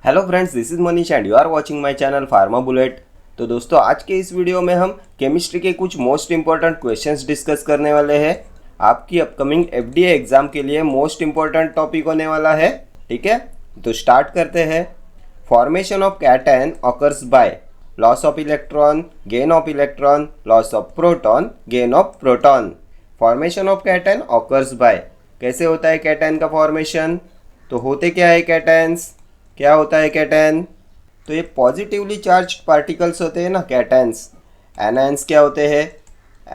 Hello friends, this is Manish and you are watching my channel pharma bullet. तो दोस्तों, आज के इस वीडियो में हम केमिस्ट्री के कुछ मोस्ट इंपॉर्टेंट क्वेश्चंस डिस्कस करने वाले हैं। आपकी अपकमिंग एफडीए एग्जाम के लिए मोस्ट इंपॉर्टेंट टॉपिक होने वाला है। ठीक है, तो स्टार्ट करते हैं। Formation of cation occurs by loss of electron, gain of electron, loss of proton, gain of proton. Formation of cation occurs by, कैसे होता है कैटायन का फॉर्मेशन? तो होते क्या है कैटायंस? क्या होता है कैटायन? तो ये पॉजिटिवली चार्ज्ड पार्टिकल्स होते हैं ना कैटायंस। एनायंस क्या होते हैं?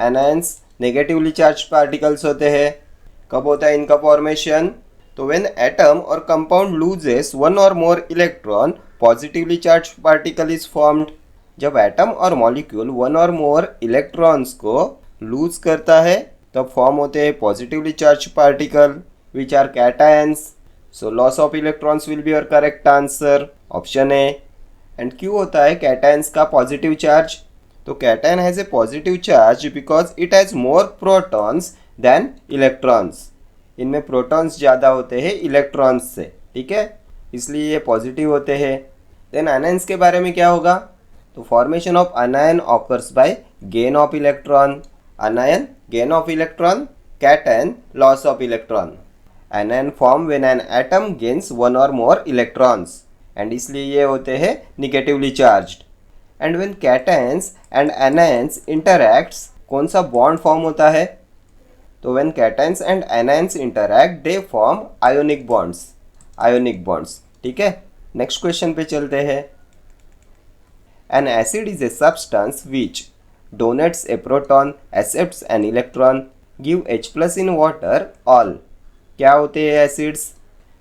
एनायंस नेगेटिवली चार्ज्ड पार्टिकल्स होते हैं। कब होता है इनका फॉर्मेशन? तो व्हेन एटम और कंपाउंड लूजेस वन और more electron, positively charged particle is formed. जब एटम और मॉलिक्यूल वन और मोर इलेक्ट्रॉन्स को लूज करता है तब फॉर्म होते हैं positively charged particle which are cations. So loss of electrons will be your correct answer. Option A. And क्यों होता है cations का positive charge? तो cation has a positive charge because it has more protons than electrons. इनमें protons ज़्यादा होते हैं electrons से, ठीक है, इसलिए ये positive होते हैं. Then anions के बारे में क्या होगा? तो formation of anion occurs by gain of electron. Anion gain of electron, cation loss of electron. Anion form when an atom gains one or more electrons and इसलिए ये होते हैं negatively charged. And when cations and anions interacts, कौन सा bond form होता है? तो when cations and anions interact they form ionic bonds. Ionic bonds, ठीक है. Next question पे चलते हैं. An acid is a substance which donates a proton, accepts an electron, give H plus in water, all. क्या होते हैं acids?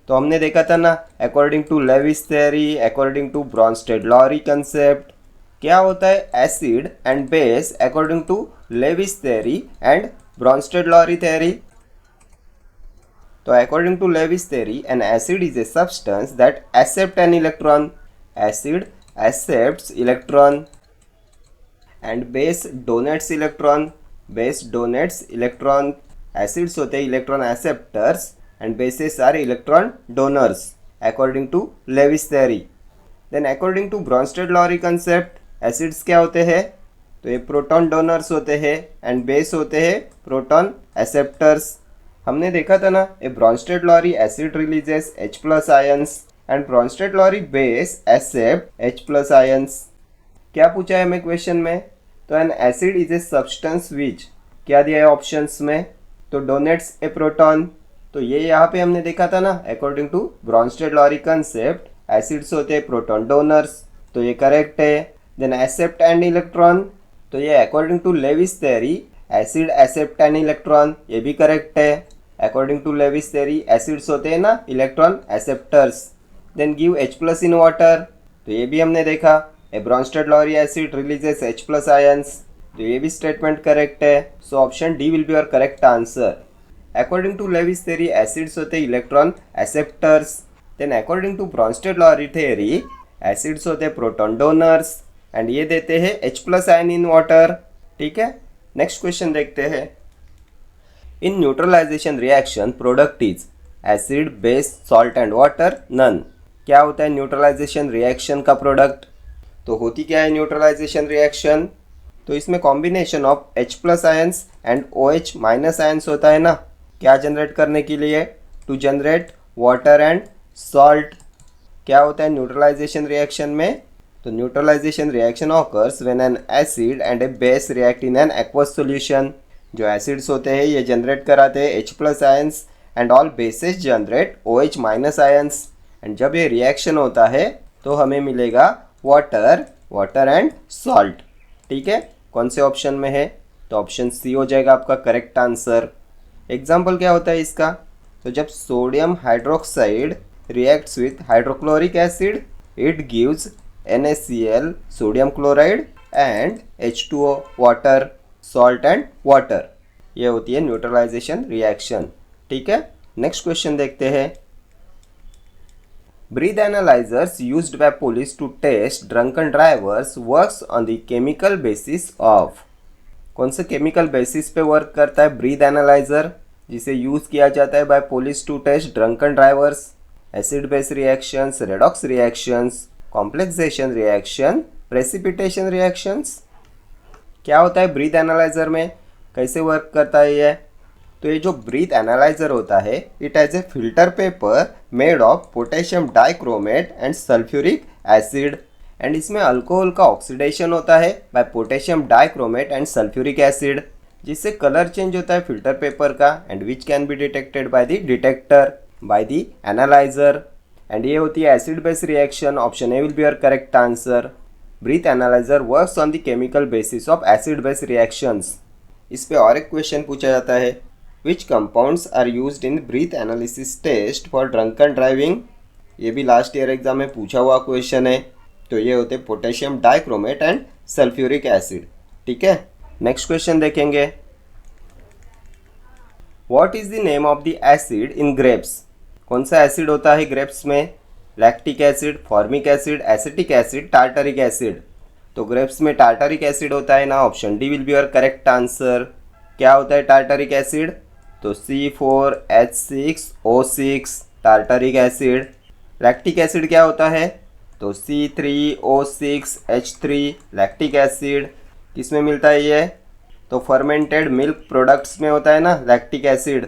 तो हमने देखा था ना, according to Lewis theory, according to Bronsted Lowry concept, क्या होता है acid and base according to Lewis theory and Bronsted Lowry theory. तो according to Lewis theory, an acid is a substance that accept an electron. Acid accepts electron and base donates electron. Base donates electron. Acids होते हैं electron acceptors and bases are electron donors according to Lewis theory. Then according to Bronsted Lowry concept, acids क्या होते हैं? तो ये proton donors होते हैं and base होते हैं प्रोटॉन एक्सेप्टर्स. हमने देखा था ना, a Bronsted Lowry acid releases H plus ions and Bronsted Lowry base accept H plus ions. क्या पूछा है हमें क्वेश्चन में? तो an acid is a substance which, क्या दिया है ऑप्शंस में? तो डोनेट्स ए प्रोटॉन. तो ये यहाँ पे हमने देखा था ना, according to Bronsted Lowry concept acids होते हैं प्रोटॉन डोनर्स, तो ये करेक्ट है. देन एक्सेप्ट एन इलेक्ट्रॉन, तो ये according to Lewis theory acid accept an electron, ये भी करेक्ट है. According to Lewis theory acids होते हैं ना electron acceptors. Then give H plus in water, तो ये भी हमने देखा, a Bronsted Lowry acid releases H plus ions, तो ये भी स्टेटमेंट करेक्ट है. So option D will be your correct answer. According to Lewis theory acids होते हैं electron acceptors. Then according to Brønsted-lorry theory acids होते हैं प्रोटॉन डोनर्स एंड ये देते हैं H plus ion in water, ठीक है. नेक्स्ट क्वेश्चन देखते हैं. In neutralisation reaction product is acid, base, salt and water, none. क्या होता है न्यूट्रलाइजेशन रिएक्शन का प्रोडक्ट? तो होती क्या है न्यूट्रलाइजेशन रिएक्शन? तो इसमें combination of H plus ions and OH minus ions होता है ना, क्या जनरेट करने के लिए? To generate water and salt. क्या होता है न्यूट्रलाइजेशन रिएक्शन में? तो neutralization reaction occurs when an acid and a base react in an aqueous solution. जो एसिड्स होते हैं ये जनरेट कराते हैं H plus ions and all bases generate OH minus ions. And जब ये रिएक्शन होता है तो हमें मिलेगा वाटर एंड सॉल्ट, ठीक है. कौन से ऑप्शन में है? तो ऑप्शन सी हो जाएगा आपका करेक्ट आंसर. एग्जाम्पल क्या होता है इसका? तो जब sodium hydroxide reacts with hydrochloric acid it gives NaCl sodium chloride and H2O water, salt and water. ये होती है न्यूट्रलाइजेशन रिएक्शन, ठीक है. नेक्स्ट क्वेश्चन देखते हैं. Breath analyzers used by police to test drunken drivers works on the chemical basis of. कौन से chemical basis पे वर्क करता है ब्रीथ एनालाइजर जिसे यूज़ किया जाता है by police to test drunken drivers? Acid base reactions, redox reactions, complexation reaction, precipitation reactions. क्या होता है ब्रीथ एनालाइजर में, कैसे वर्क करता है ये? तो ये जो ब्रीथ एनालाइजर होता है, it has a filter paper made of potassium dichromate and sulphuric acid, and इसमें अल्कोहल का ऑक्सीडेशन होता है by potassium dichromate and sulphuric acid, जिससे कलर चेंज होता है फिल्टर पेपर का, and which can be detected by the detector by the analyser. And ये होती है acid base reaction. Option A will be your correct answer. Breath analyser works on the chemical basis of acid base reactions. इस पे और एक question पूछा जाता है, which compounds are used in breath analysis test for drunken driving. ये भी last year exam में पूछा हुआ क्वेश्चन है। तो ये होते potassium dichromate and sulphuric acid. ठीक है, नेक्स्ट क्वेश्चन देखेंगे। What is the name of the acid in grapes. कौन सा एसिड होता है ग्रेप्स में? Lactic acid, formic acid, acetic acid, tartaric acid. तो ग्रेप्स में टार्टरिक एसिड होता है ना। Option D will be your correct answer. क्या होता है टार्टरिक एसिड? तो C4H6O6 tartaric acid. Lactic acid क्या होता है? तो C3O6H3 लैक्टिक एसिड। किस में मिलता है ये? तो फर्मेंटेड मिल्क प्रोडक्ट्स में होता है ना lactic acid.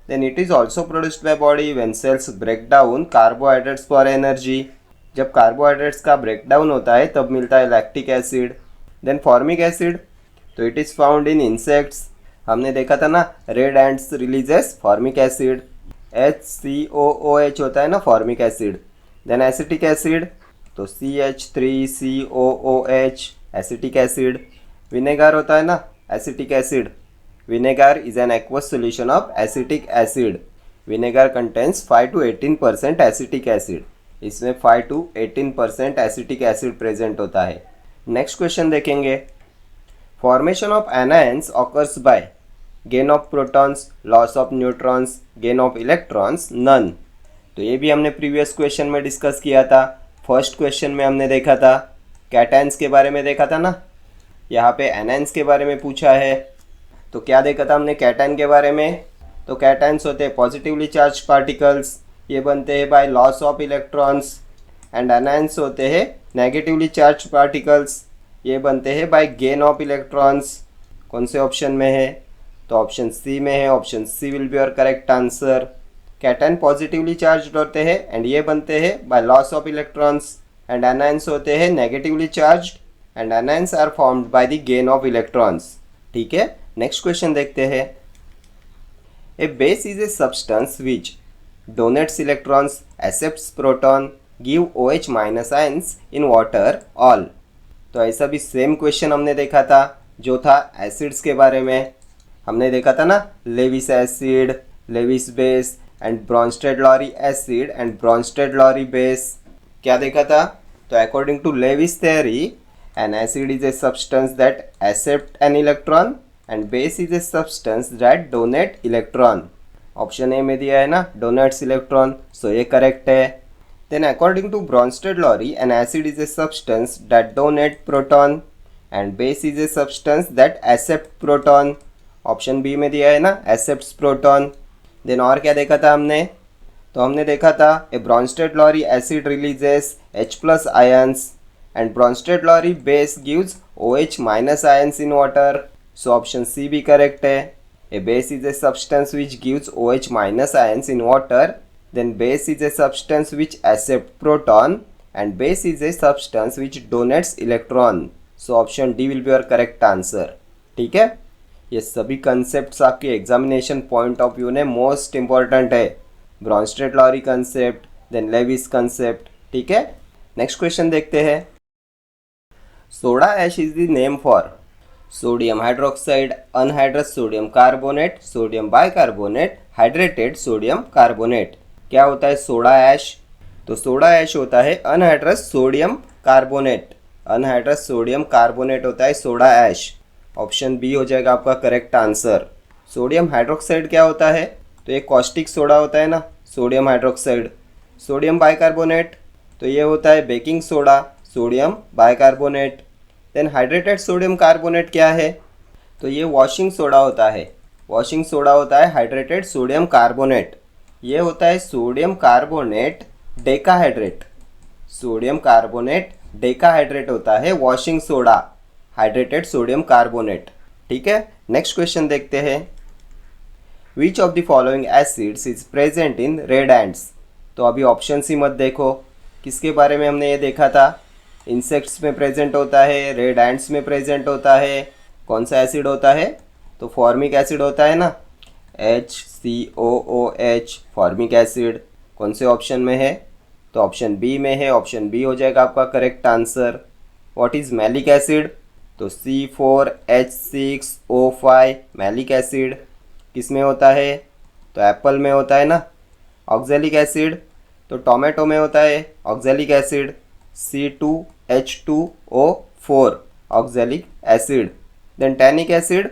Then it is also produced by body when cells break down carbohydrates for energy. जब कार्बोहाइड्रेट्स का ब्रेक डाउन होता है तब मिलता है lactic acid. Then formic acid, तो it is found in insects. हमने देखा था ना, red ants releases formic acid. HCOOH होता है ना formic acid. Then acetic acid, तो CH3COOH एसिटिक एसिड। विनेगर होता है ना acetic acid. Vinegar is an aqueous solution of acetic acid. Vinegar contains 5 to 18% acetic acid. इसमें 5 to 18% एसिटिक एसिड प्रेजेंट होता है। नेक्स्ट क्वेश्चन देखेंगे। Formation of anions occurs by gain of protons, loss of neutrons, gain of electrons, none. तो ये भी हमने previous question में discuss किया था। फर्स्ट क्वेश्चन में हमने देखा था कैटायंस के बारे में देखा था ना। यहाँ पे एनायंस के बारे में पूछा है। तो क्या देखा था हमने कैटायन के बारे में? तो कैटायंस होते हैं पॉजिटिवली चार्ज पार्टिकल्स, ये बनते हैं by loss of electrons. And anions होते हैं नेगेटिवली चार्ज पार्टिकल्स, ये बनते हैं बाय गेन ऑफ इलेक्ट्रॉन्स। कौन से ऑप्शन में है? तो ऑप्शन सी में है। Option C will be your correct answer. Cation positively charge होते हैं एंड ये बनते हैं by loss of electrons, and anions होते हैं negatively charge and anions are formed by the gain of electrons. ठीक है, नेक्स्ट क्वेश्चन देखते हैं। A base is a substance which donates electrons, accepts proton, give OH minus ions in water all. तो ऐसा भी same question हमने देखा था जो था एसिड्स के बारे में। हमने देखा था ना Lewis acid, Lewis base and Bronsted Lowry acid and Bronsted Lowry base. क्या देखा था? तो according to Lewis theory, an acid is a substance that accept an electron and base is a substance that donate electron. Option A में दिया है ना donates electron, so ये correct है। Then according to Bronsted-Lowry, an acid is a substance that donate proton and base is a substance that accept proton. Option B में दिया है ना accepts proton. Then और क्या देखा था हमने? तो हमने देखा था a Bronsted-Lowry acid releases H+ ions and Bronsted-Lowry base gives OH minus ions in water. So option C भी correct है। A base is a substance which gives OH minus ions in water. Then base is a substance which accept proton and base is a substance which donates electron. So option D will be your correct answer. ठीक है, ये सभी concept आपके examination point of view ने most important है। Bronsted Lowry concept, then Lewis concept. ठीक है, next question देखते हैं। Soda ash is the name for sodium hydroxide, anhydrous sodium carbonate, sodium bicarbonate, hydrated sodium carbonate. क्या होता है सोडा ऐश? तो सोडा ऐश होता है anhydrous sodium carbonate. Anhydrous sodium carbonate होता है सोडा ऐश। ऑप्शन बी हो जाएगा आपका करेक्ट आंसर। सोडियम हाइड्रोक्साइड क्या होता है? तो ये कॉस्टिक सोडा होता है ना सोडियम हाइड्रोक्साइड। सोडियम बाइकार्बोनेट, तो ये होता है baking soda, sodium bicarbonate. Then hydrated sodium carbonate क्या है? तो ये वॉशिंग सोडा होता है। वॉशिंग सोडा होता है हाइड्रेटेड सोडियम कार्बोनेट। ये होता है sodium carbonate decahydrate, sodium carbonate decahydrate होता है washing soda, hydrated sodium carbonate. ठीक है, नेक्स्ट क्वेश्चन देखते हैं। Which of the following acids is present in red ants. तो अभी ऑप्शन ही मत देखो, किसके बारे में हमने ये देखा था, इंसेक्ट्स में प्रेजेंट होता है, रेड एंट्स में प्रेजेंट होता है, कौन सा एसिड होता है, तो फॉर्मिक एसिड होता है ना, HCOOH फॉर्मिक एसिड। कौन से ऑप्शन में है, तो ऑप्शन बी में है, ऑप्शन बी हो जाएगा आपका correct answer. What is malic acid, तो C4H6O5 मैलिक एसिड किस में होता है, तो एप्पल में होता है ना। ऑक्जेलिक एसिड, तो टोमेटो में होता है oxalic acid, C2H2O4 oxalic acid. Then tannic acid,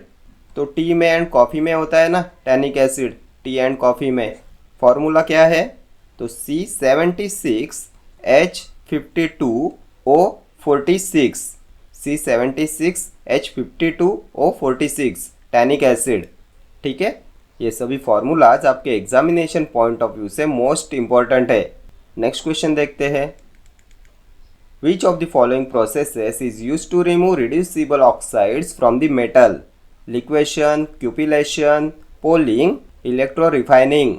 तो टी में एंड कॉफ़ी में होता है ना tannic acid, tea and coffee में। फॉर्मूला क्या है, तो C76H52O46, C76H52O46 टैनिक एसिड। ठीक है, ये सभी फॉर्मूलाज आपके एग्जामिनेशन पॉइंट ऑफ व्यू से मोस्ट इंपॉर्टेंट है। नेक्स्ट क्वेश्चन देखते हैं। Which of the following processes is used to remove reducible oxides from the metal, liquation, cupellation, poling, electro refining.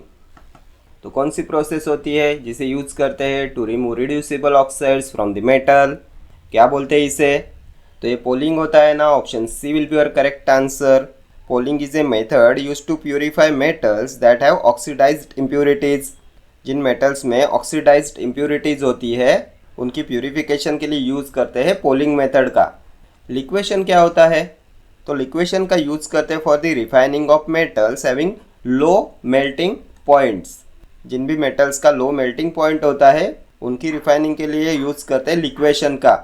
तो कौन सी प्रोसेस होती है जिसे यूज करते हैं to remove reducible oxides from the metal, क्या बोलते हैं इसे, तो ये पोलिंग होता है ना। Option C will be your correct answer. Poling is a method use to purify metals that have oxidized impurities. जिन मेटल्स में ऑक्सीडाइज्ड इम्प्यूरिटीज होती है उनकी प्यूरिफिकेशन के लिए यूज़ करते हैं पोलिंग मेथड का। लिक्वेशन क्या होता है, तो लिक्वेशन का यूज़ करते हैं for the refining of metals having low melting points. जिन भी मेटल्स का लो मेल्टिंग पॉइंट होता है उनकी रिफाइनिंग के लिए यूज़ करते हैं लिक्वेशन का।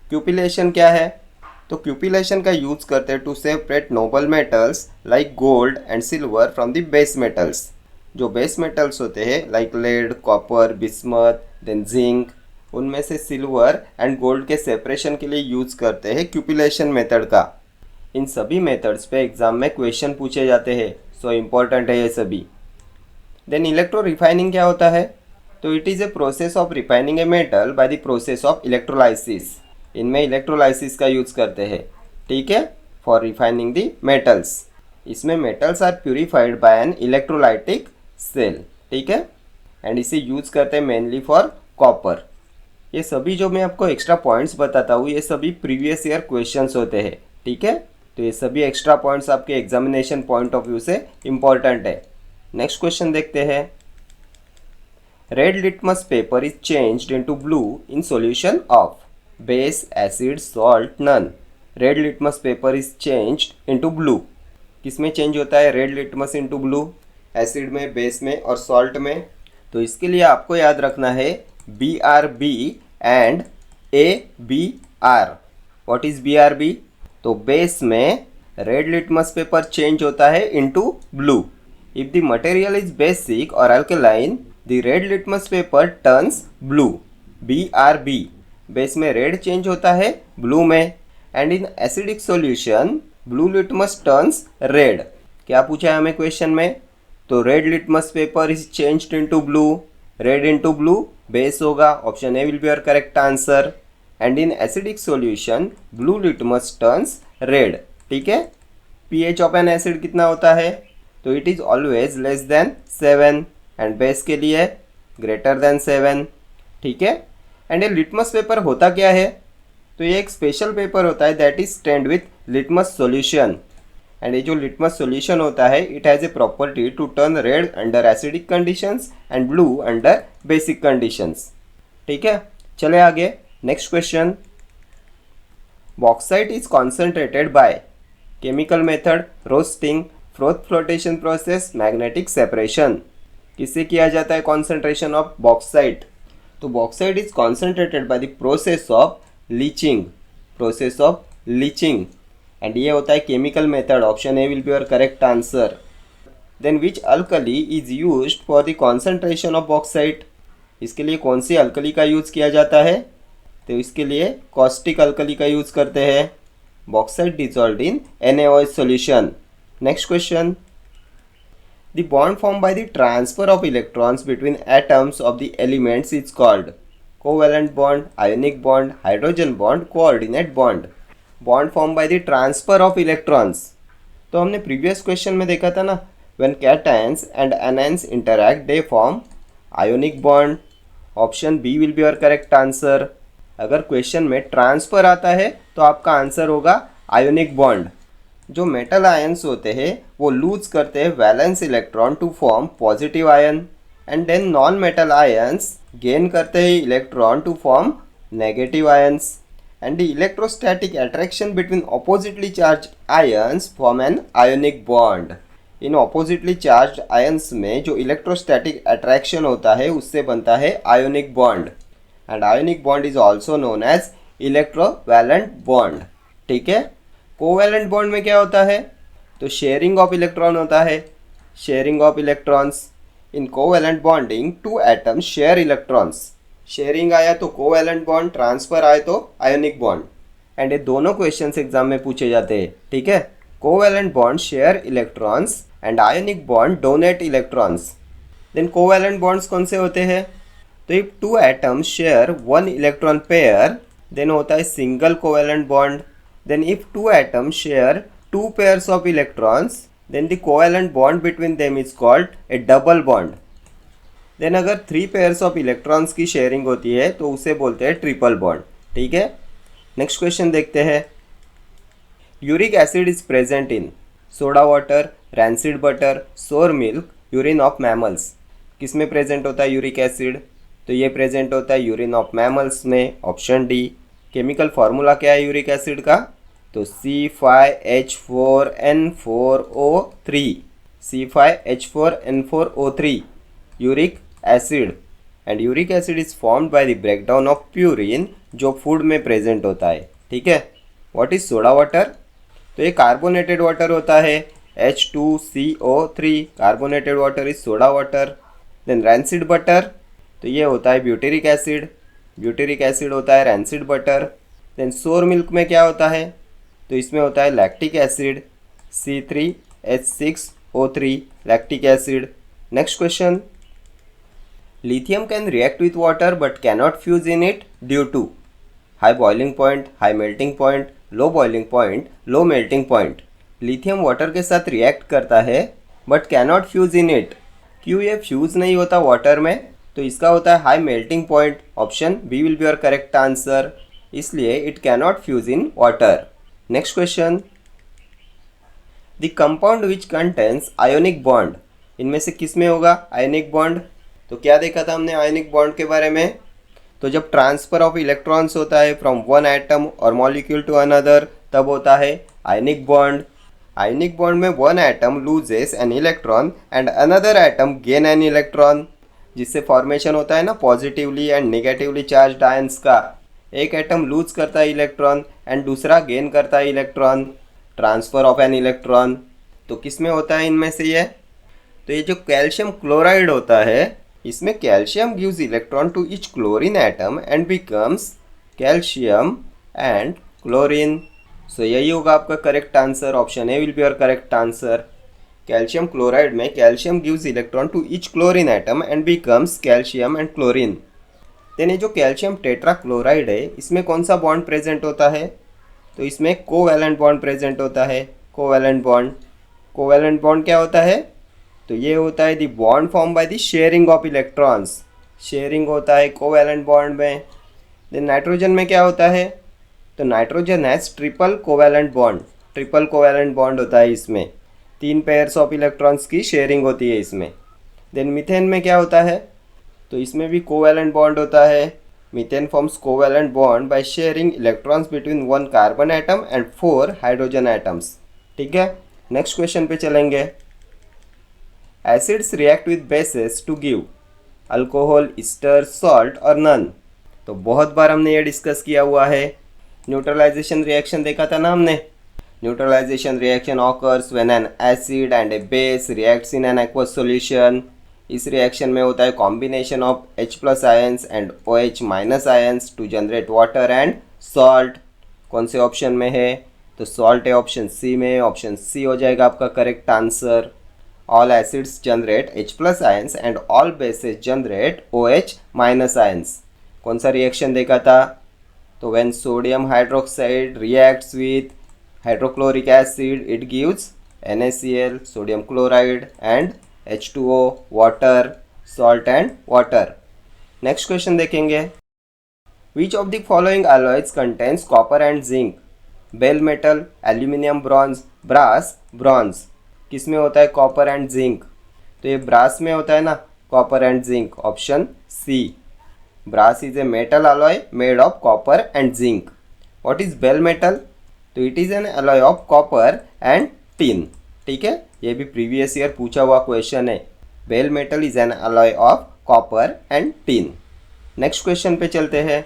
क्यूपिलेशन क्या है, तो क्यूपिलेशन का यूज़ करते हैं to separate noble metals like gold and silver from the base metals. जो बेस मेटल्स होते हैं like lead, copper, bismuth, then zinc, उनमें से सिल्वर एंड गोल्ड के सेपरेशन के लिए यूज़ करते हैं क्यूपिलेशन मेथड का। इन सभी मेथड्स पे एग्जाम में क्वेश्चन पूछे जाते हैं, सो इम्पॉर्टेंट है ये सभी। देन इलेक्ट्रो रिफाइनिंग क्या होता है, तो it is a process of refining a metal by the process of electrolysis. इनमें इलेक्ट्रोलाइसिस का यूज़ करते हैं, ठीक है, फॉर रिफाइनिंग द मेटल्स। इसमें metals are purified by an electrolytic cell, ठीक है, एंड इसे यूज़ करते हैं मेनली फॉर कॉपर। ये सभी जो मैं आपको एक्स्ट्रा पॉइंट्स बताता हूँ ये सभी प्रीवियस ईयर क्वेश्चंस होते हैं, ठीक है, तो ये सभी एक्स्ट्रा पॉइंट्स आपके एग्जामिनेशन पॉइंट ऑफ व्यू से इम्पॉर्टेंट है। नेक्स्ट क्वेश्चन देखते हैं। Red litmus paper is changed into blue in solution of base, acid, salt, none. Red litmus paper is changed into blue, किस में चेंज होता है red litmus into blue, acid में, base में और सॉल्ट में। तो इसके लिए आपको याद रखना है BRB and ABR। What is BRB, तो बेस में रेड लिटमस पेपर चेंज होता है into blue. If the material is basic और alkaline the red litmus paper turns blue. BRB, base में रेड चेंज होता है ब्लू में, and in acidic solution blue litmus turns red. क्या पूछा है हमें क्वेश्चन में, तो red litmus paper is changed into blue, red into blue base होगा, option A will be your correct answer. And in acidic solution blue litmus turns red, ठीक है। pH of an acid कितना होता है, तो it is always less than 7 and base के लिए greater than 7, ठीक है। एंड ये लिटमस पेपर होता क्या है, तो ये एक स्पेशल पेपर होता है that is stained with litmus solution. And ये जो लिटमस सॉल्यूशन होता है it has a property to turn red under acidic conditions and blue under basic conditions, ठीक है। चले आगे, next question. Bauxite is concentrated by chemical method, roasting, froth flotation process, magnetic separation. किससे किया जाता है कॉन्सेंट्रेशन ऑफ बॉक्साइट, तो bauxite is concentrated by the process of leaching, process of leaching, and ये होता है chemical method, option A will be your correct answer. Then which alkali is used for the concentration of bauxite, इसके लिए कौन सी alkali का use किया जाता है, तो इसके लिए कॉस्टिक अल्कली का यूज़ करते हैं। Bauxite dissolved in NaOH solution. Next question. The bond formed by the transfer of electrons between atoms of the elements is called covalent bond, ionic bond, hydrogen bond, coordinate bond. Bond formed by the transfer of electrons. तो हमने previous question में देखा था ना, when cations and anions interact they form ionic bond. Option B will be your correct answer. अगर question में transfer आता है तो आपका आंसर होगा आयोनिक बॉन्ड. जो मेटल आयन्स होते हैं वो लूज करते हैं valence electron to form positive ion and then non metal ions gain करते हैं electron to form negative ions and the electrostatic attraction between oppositely charge ions form an ionic bond. In oppositely charge ions में जो electrostatic attraction होता है उससे बनता है ionic bond and ionic bond is also known as electrovalent bond. ठीक है. Covalent bond में क्या होता है? तो शेयरिंग ऑफ इलेक्ट्रॉन होता है. Sharing of electrons. In covalent bonding to atoms share electrons. Sharing आया तो कोवैलेंट बॉन्ड, ट्रांसफर आए तो आयोनिक बॉन्ड. एंड ये दोनों क्वेश्चंस एग्जाम में पूछे जाते हैं. ठीक है. Covalent bond share electrons and ionic bond donate electrons. Then covalent bonds कौन से होते हैं? तो if two atoms share one electron pair then होता है single covalent bond. Then if two atoms share two pairs of electrons, then the covalent bond between them is called a double bond. Then अगर 3 pairs of electrons की sharing होती है तो उसे बोलते हैं ट्रिपल बॉन्ड. ठीक है. नेक्स्ट क्वेश्चन देखते हैं. Uric acid is present in soda water, rancid butter, सोर मिल्क, यूरिन ऑफ मैमल्स. किस में प्रेजेंट होता है यूरिक एसिड? तो ये प्रेजेंट होता है यूरिन ऑफ मैमल्स में. Option D. केमिकल फार्मूला क्या है यूरिक एसिड का? तो C5H4N4O3. C5H4N4O3 uric acid. And uric acid is formed by the breakdown of purine जो फूड में प्रेजेंट होता है. ठीक है. What is soda water? तो ये कार्बोनेटेड वाटर होता है. H2CO3 carbonated water is soda water. Then rancid butter, तो ये होता है ब्यूटेरिक एसिड. ब्यूटेरिक एसिड होता है rancid butter. Then sour milk में क्या होता है? तो इसमें होता है lactic acid. C3H6O3 lactic acid. Next question. Lithium can react with water but cannot fuse in it due to high boiling point, high melting point, low boiling point, low melting point. Lithium water के साथ react करता है but cannot fuse in it. क्यों ये fuse नहीं होता water में? तो इसका होता है high melting point. Option B will be your correct answer. इसलिए it cannot fuse in water. Next question. The compound which contains ionic bond. इनमें से किस में होगा आयोनिक बॉन्ड? तो क्या देखा था हमने आयोनिक बॉन्ड के बारे में? तो जब ट्रांसफर ऑफ इलेक्ट्रॉन्स होता है फ्रॉम वन एटम और मॉलिक्यूल टू अनदर तब होता है आयोनिक बॉन्ड. आयोनिक बॉन्ड में one atom loses an electron and another atom gain an electron, जिससे फॉर्मेशन होता है ना positively and negatively charged ions का. एक एटम लूज करता है इलेक्ट्रॉन एंड दूसरा गेन करता है electron. Transfer of N electron. तो किस में होता है इनमें से ये? तो ये जो कैल्शियम क्लोराइड होता है इसमें calcium gives electron to each chlorine atom and becomes calcium and chlorine. So यही होगा आपका correct answer. Option A will be your correct answer. Calcium chloride में calcium gives electron to each chlorine atom and becomes calcium and chlorine. Then ये जो calcium tetra chloride है इसमें कौन सा बॉन्ड प्रेजेंट होता है? तो इसमें कोवैलेंट बॉन्ड प्रेजेंट होता है. Covalent bond. कोवैलेंट बॉन्ड क्या होता है? तो ये होता है the bond form by the sharing of electrons. Sharing होता है कोवैलेंट बॉन्ड में. देन नाइट्रोजन में क्या होता है? तो nitrogen has triple covalent bond. Triple covalent bond होता है इसमें. 3 पेयर्स ऑफ इलेक्ट्रॉन्स की शेयरिंग होती है इसमें. देन मीथेन में क्या होता है? तो इसमें भी कोवैलेंट बॉन्ड होता है. Methane forms covalent bond by sharing electrons between 1 carbon atom and 4 hydrogen atoms. ठीक है. नेक्स्ट क्वेश्चन पे चलेंगे. Acids react with bases to give alcohol, ester, salt और नन. तो बहुत बार हमने ये डिस्कस किया हुआ है. न्यूट्रलाइजेशन रिएक्शन देखा था ना हमने. Neutralization reaction occurs when an acid and a base reacts in an aqueous solution. इस रिएक्शन में होता है combination of H+ ions and OH- ions to generate water and salt. कौन से ऑप्शन में है? तो सॉल्ट है ऑप्शन सी में. ऑप्शन सी हो जाएगा आपका correct answer. all acids generate H plus ions and all bases generate OH minus ions. कौन सा रिएक्शन देखा था? तो when sodium hydroxide reacts with hydrochloric acid it gives NaCl, sodium chloride and H2O, water, salt and water. Next question देखेंगे. Which of the following alloys contains copper and zinc? Bell metal, aluminium, bronze, brass, bronze. किस में होता है copper and zinc? तो ये brass में होता है ना, copper and zinc. Option C. Brass is a metal alloy made of copper and zinc. What is bell metal? तो it is an alloy of copper and tin. ठीक है, ये भी प्रीवियस ईयर पूछा हुआ क्वेश्चन है. Bell metal is an alloy of copper and tin. Next question पे चलते हैं.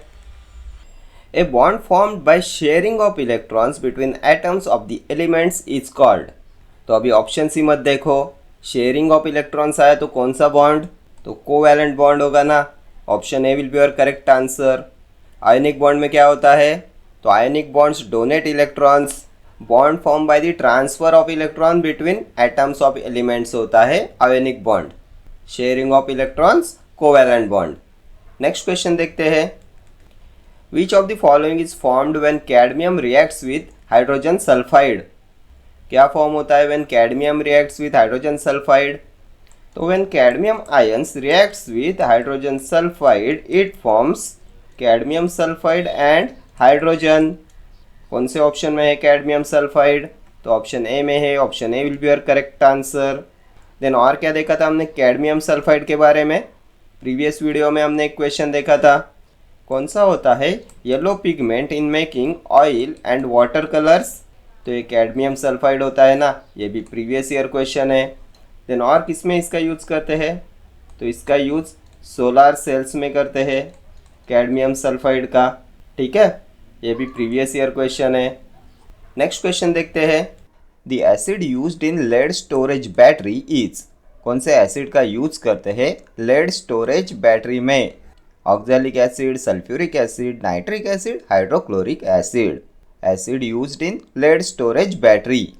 A bond formed by sharing of electrons between atoms of the elements is called. तो अभी ऑप्शन सी मत देखो. शेयरिंग ऑफ इलेक्ट्रॉन्स आया तो कौन सा बॉन्ड? तो कोवैलेंट बॉन्ड होगा ना. Option A will be your correct answer. Ionic bond में क्या होता है? तो आयनिक bonds donate electrons. Bond form by the transfer of electron between atoms of elements होता है ionic bond. Sharing of electrons covalent bond. Next question देखते हैं. Which of the following is formed when cadmium reacts with hydrogen sulfide? क्या form होता है when cadmium reacts with hydrogen sulfide? तो when cadmium ions reacts with hydrogen sulfide, it forms cadmium sulfide and hydrogen. कौन से option में है cadmium sulfide? तो option A में है. Option A will be your correct answer. Then और क्या देखा था हमने cadmium sulfide के बारे में? प्रीवियस वीडियो में हमने एक क्वेश्चन देखा था. कौन सा होता है yellow pigment in making oil and water colours? तो ये कैडमियम सल्फाइड होता है ना. ये भी प्रीवियस ईयर क्वेश्चन है. देन और किस में इसका यूज़ करते हैं? तो इसका यूज़ सोलार सेल्स में करते हैं कैडमियम सल्फाइड का. ठीक है, ये भी प्रीवियस ईयर क्वेश्चन है. नेक्स्ट क्वेश्चन देखते हैं. The acid used in lead storage battery is. कौन से एसिड का यूज़ करते हैं लेड स्टोरेज बैटरी में? Oxalic acid, sulphuric acid, nitric acid, hydrochloric acid. Acid used in lead storage battery.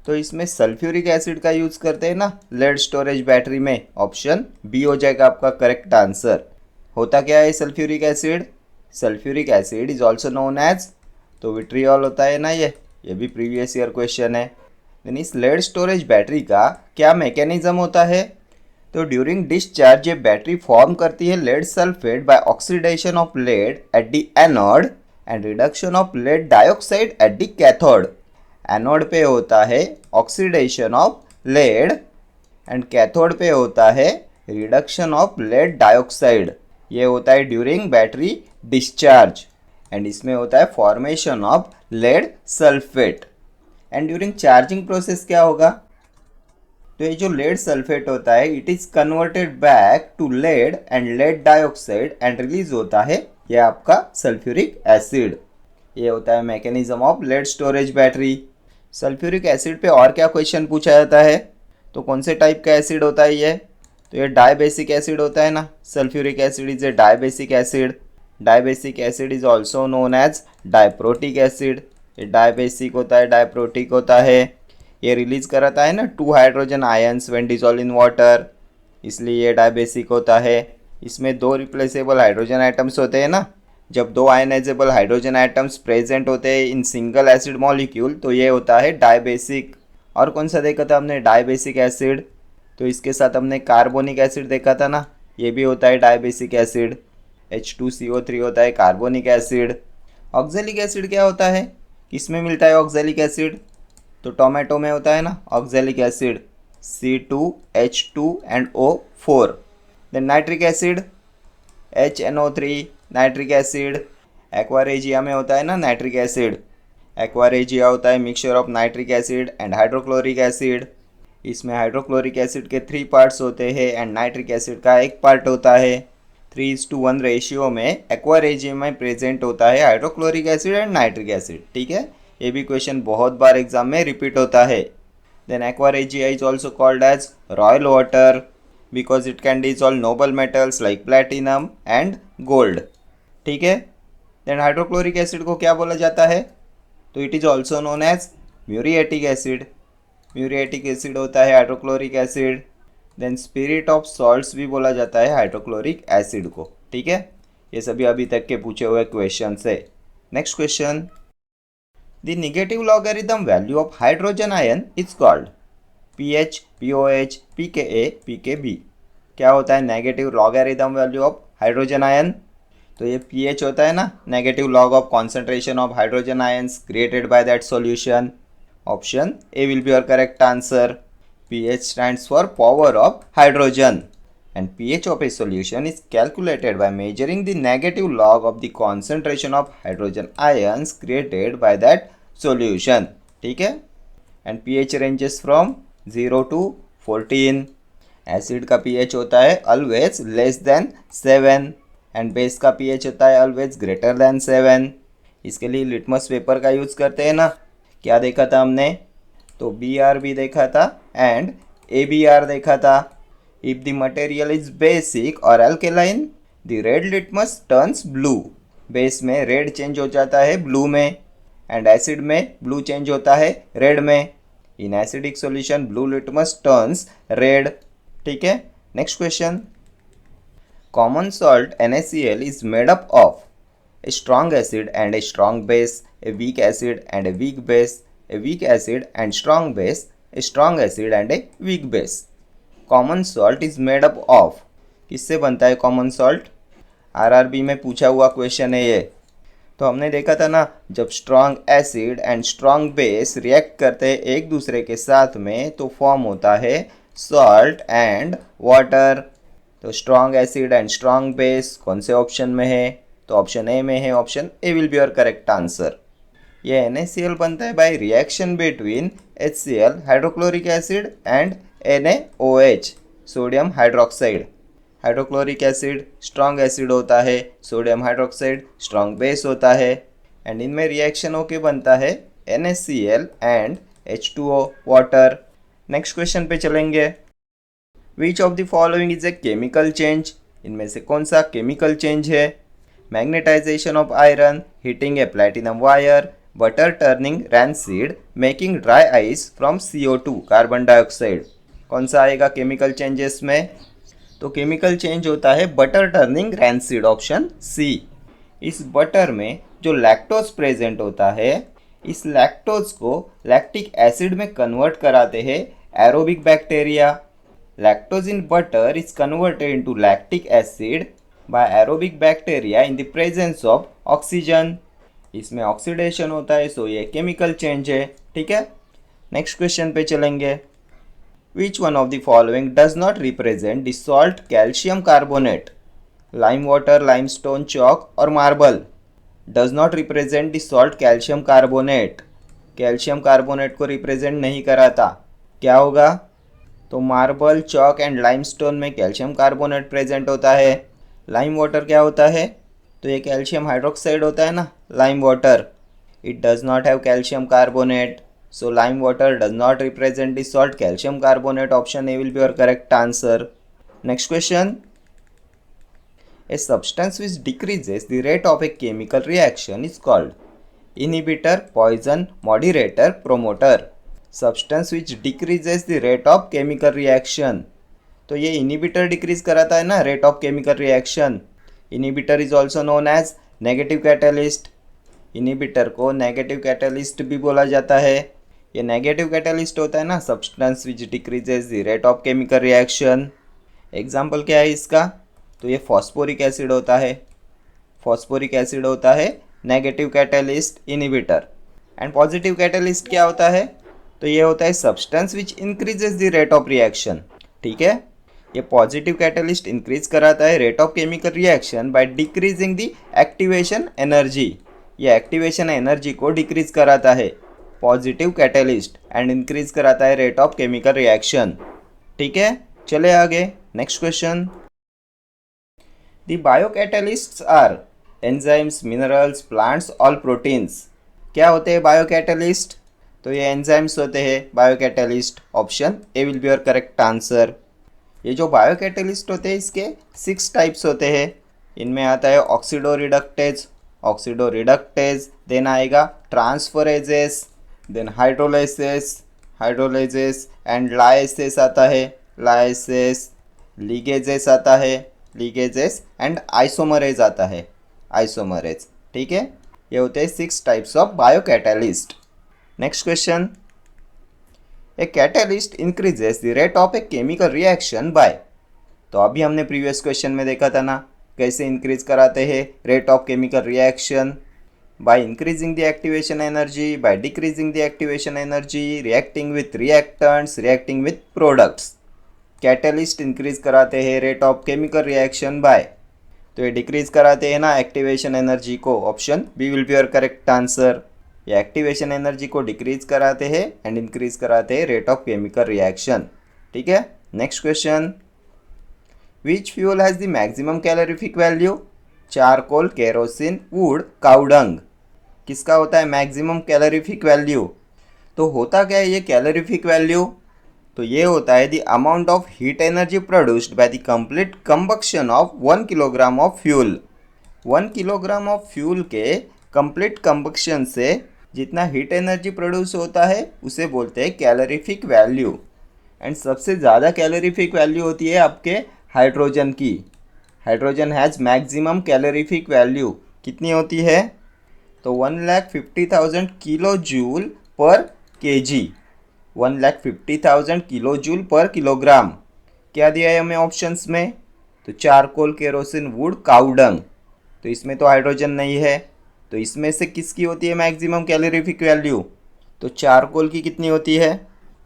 तो इसमें सल्फ्यूरिक एसिड का यूज़ करते हैं ना लेड स्टोरेज बैटरी में. ऑप्शन बी हो जाएगा आपका करेक्ट आंसर. होता क्या है sulphuric acid? Sulphuric acid is also known as, तो विट्रियोल होता है ना. ये भी प्रीवियस ईयर क्वेश्चन है. देन इस लेड स्टोरेज बैटरी का क्या मैकेनिज्म होता है? तो ड्यूरिंग डिस्चार्ज ये बैटरी फॉर्म करती है lead sulphate by oxidation of lead at the anode and reduction of lead dioxide at the cathode. Anode पे होता है oxidation of lead and cathode पे होता है रिडक्शन ऑफ लेड डाइऑक्साइड. ये होता है ड्यूरिंग बैटरी डिस्चार्ज एंड इसमें होता है formation of lead sulphate. And during charging process क्या होगा? तो ये जो लेड सल्फेट होता है it is converted back to lead and lead dioxide and release होता है ये आपका सल्फ्यूरिक एसिड. ये होता है mechanism of lead storage battery. Sulphuric acid पे और क्या क्वेश्चन पूछा जाता है? तो कौन से टाइप का एसिड होता है ये? तो ये डाइबेसिक एसिड होता है ना. Sulphuric acid is a dibasic acid. Dibasic acid is also known as diprotic acid. ये डाइबेसिक होता है, डाइप्रोटिक होता है. ये रिलीज कराता है ना 2 hydrogen ions when dissolve in water, इसलिए ये डाइबेसिक होता है. इसमें 2 रिप्लेसेबल हाइड्रोजन आइटम्स होते हैं ना. जब 2 आयनाइजेबल हाइड्रोजन आइटम्स प्रेजेंट होते हैं इन सिंगल एसिड मॉलिक्यूल तो ये होता है डाइबेसिक. और कौन सा देखा था हमने डाइबेसिक एसिड? तो इसके साथ हमने कार्बोनिक एसिड देखा था ना. ये भी होता है डाइबेसिक एसिड. H2CO3 होता है कार्बोनिक एसिड. ऑक्सैलिक एसिड क्या होता है? किसमें मिलता है ऑक्सैलिक एसिड? तो टोमेटो में होता है ना oxalic acid. C2H2 and O4. Then nitric acid HNO3 nitric acid. Aqua regia में होता है ना नाइट्रिक एसिड. एक्वारेजिया होता है mixture of nitric acid and hydrochloric acid. इसमें हाइड्रोक्लोरिक एसिड के 3 पार्ट्स होते हैं एंड नाइट्रिक एसिड का 1 पार्ट होता है. 3:1 रेशियो में एक्वारेजिया में प्रेजेंट होता है hydrochloric acid and nitric acid. ठीक है, ये भी क्वेश्चन बहुत बार एग्जाम में रिपीट होता है. Then aqua regia is also called as royal water because it can dissolve noble metals like platinum and gold. ठीक है. देन हाइड्रोक्लोरिक एसिड को क्या बोला जाता है? तो it is also known as muriatic acid. Muriatic acid होता है hydrochloric acid, then spirit of salts भी बोला जाता है हाइड्रोक्लोरिक एसिड को। ठीक है, ये सभी अभी तक के पूछे हुए क्वेश्चन है। Next question, the negative logarithm value of hydrogen ion is called pH, pOH, pKa, pKb. क्या होता है negative logarithm value of hydrogen ion? तो ये पीएच होता है ना, negative log of concentration of hydrogen ions created by that solution. Option A will be your correct answer. pH stands for power of hydrogen and pH of a solution is calculated by measuring the negative log of the concentration of hydrogen ions created by that solution। ठीक है, and pH ranges from 0 to 14। Acid का pH होता है always less than 7 and base का pH होता है always greater than 7। इसके लिए लिटमस पेपर का यूज़ करते हैं ना। क्या देखा था हमने? तो BRB देखा था एंड ABR देखा था। If the material is basic और alkaline the red litmus turns blue. Base में रेड चेंज हो जाता है ब्लू में एंड एसिड में ब्लू चेंज होता है रेड में। In acidic solution blue litmus turns red. ठीक है, next question, common salt NaCl is made up of a strong acid and a strong base, a weak acid and a weak base, a weak acid and strong base, a strong acid and a weak base। common salt is made up of, किससे बनता है common salt? RRB में पूछा हुआ question है ये। तो हमने देखा था ना, जब strong acid and strong base react करते हैं एक दूसरे के साथ में तो फॉर्म होता है सॉल्ट एंड वाटर। तो strong acid and strong base कौन से ऑप्शन में है? तो ऑप्शन ए में है। Option A will be your correct answer. ये NaCl बनता है by reaction between HCl hydrochloric acid and NaOH sodium hydroxide. Hydrochloric acid strong acid होता है, सोडियम हाइड्रोक्साइड स्ट्रॉन्ग बेस होता है एंड इनमें रिएक्शन होके बनता है NaCl and H2O water. Next question पे चलेंगे, which of the following is a chemical change? इनमें से कौन सा केमिकल चेंज है? Magnetization of iron, heating a platinum wire, butter turning rancid, making dry ice from CO2 carbon dioxide. कौन सा आएगा केमिकल चेंजेस में? तो केमिकल चेंज होता है butter turning rancid, option C. इस बटर में जो लैक्टोज प्रेजेंट होता है, इस लैक्टोज को लैक्टिक एसिड में कन्वर्ट कराते हैं aerobic bacteria. Lactose in butter is converted into lactic acid by aerobic bacteria in the presence of oxygen. इसमें ऑक्सीडेशन होता है, सो ये केमिकल चेंज है। ठीक है, नेक्स्ट क्वेश्चन पे चलेंगे, which one of the following does not represent the salt calcium carbonate? Lime water, limestone, chalk और marble does not represent the salt calcium carbonate. Calcium carbonate को रिप्रेजेंट नहीं कराता। क्या होगा? तो मार्बल, चॉक एंड लाइमस्टोन में calcium carbonate present होता है। लाइम वाटर क्या होता है? तो ये कैल्शियम हाइड्रोक्साइड होता है ना, lime water. It does not have calcium carbonate, so lime water does not represent the salt calcium carbonate. Option A will be your correct answer. Next question, a substance which decreases the rate of a chemical reaction is called inhibitor, poison, moderator, promoter. Substance which decreases the rate of chemical reaction, तो ये inhibitor decrease कराता है ना rate of chemical reaction. Inhibitor is also known as negative catalyst. Inhibitor को negative catalyst भी बोला जाता है। ये नेगेटिव कैटलिस्ट होता है ना substance which decreases the rate of chemical reaction. Example क्या है इसका? तो ये फॉस्फोरिक एसिड होता है। फॉस्फोरिक एसिड होता है negative catalyst inhibitor. And positive catalyst क्या होता है? तो ये होता है substance which increases the rate of reaction. ठीक है, ये पॉजिटिव कैटलिस्ट इंक्रीज कराता है rate of chemical reaction bye decreasing the activation energy. ये एक्टिवेशन एनर्जी को डिक्रीज कराता है पॉजिटिव कैटलिस्ट एंड इंक्रीज कराता है रेट ऑफ केमिकल रिएक्शन। ठीक है, चले आगे। Next question, the biocatalysts are enzymes, minerals, plants, all proteins. क्या होते हैं बायोकैटलिस्ट? तो ये एंजाइम्स होते हैं biocatalyst. Option A will be your correct answer. ये जो बायोकैटलिस्ट होते हैं इसके 6 टाइप्स होते हैं। इनमें आता है ऑक्सीडो रिडक्टेज, देन आएगा ट्रांसफरेजेस, देन हाइड्रोलाइसेस, हाइड्रोलाइजेस एंड लाइसेस आता है, लाइसेस, लिगेजेस आता है, लिगेजेस एंड आइसोमरेज आता है, आइसोमरेज। ठीक है, ये होते हैं 6 types of biocatalyst. Next question, a catalyst increases the rate of a chemical reaction by. तो अभी हमने प्रीवियस क्वेश्चन में देखा था ना, कैसे इंक्रीज कराते हैं rate of chemical reaction, by increasing the activation energy, by decreasing the activation energy, reacting with reactants, reacting with products. Catalyst increase कराते हैं rate of chemical reaction by, तो ये डिक्रीज कराते हैं ना एक्टिवेशन एनर्जी को, option B will be your correct answer. ये activation energy को डिक्रीज कराते हैं एंड इंक्रीज कराते हैं रेट ऑफ केमिकल रिएक्शन। ठीक है, next question, which fuel has the maximum calorific value? Charcoal, kerosene, wood, cow dung. किसका होता है मैक्सिमम कैलोरीफिक वैल्यू? तो होता क्या है ये कैलोरीफिक वैल्यू? तो ये होता है the amount of heat energy produced by the complete combustion of 1 kilogram of fuel. 1 kilogram of fuel के कंप्लीट कंबक्शन से जितना हीट एनर्जी प्रोड्यूस होता है उसे बोलते हैं कैलोरीफिक वैल्यू। एंड सबसे ज़्यादा कैलोरीफिक वैल्यू होती है आपके हाइड्रोजन की। Hydrogen has maximum calorific value कितनी होती है? तो 1,50,000 किलो जूल पर KG, 1,50,000 kilo joule per kilogram. क्या दिया है हमें ऑप्शंस में? तो चारकोल, केरोसिन, वुड, काऊ डंग। तो इसमें तो हाइड्रोजन नहीं है, तो इसमें से किसकी होती है मैक्सिमम कैलोरीफिक वैल्यू? तो चारकोल की कितनी होती है?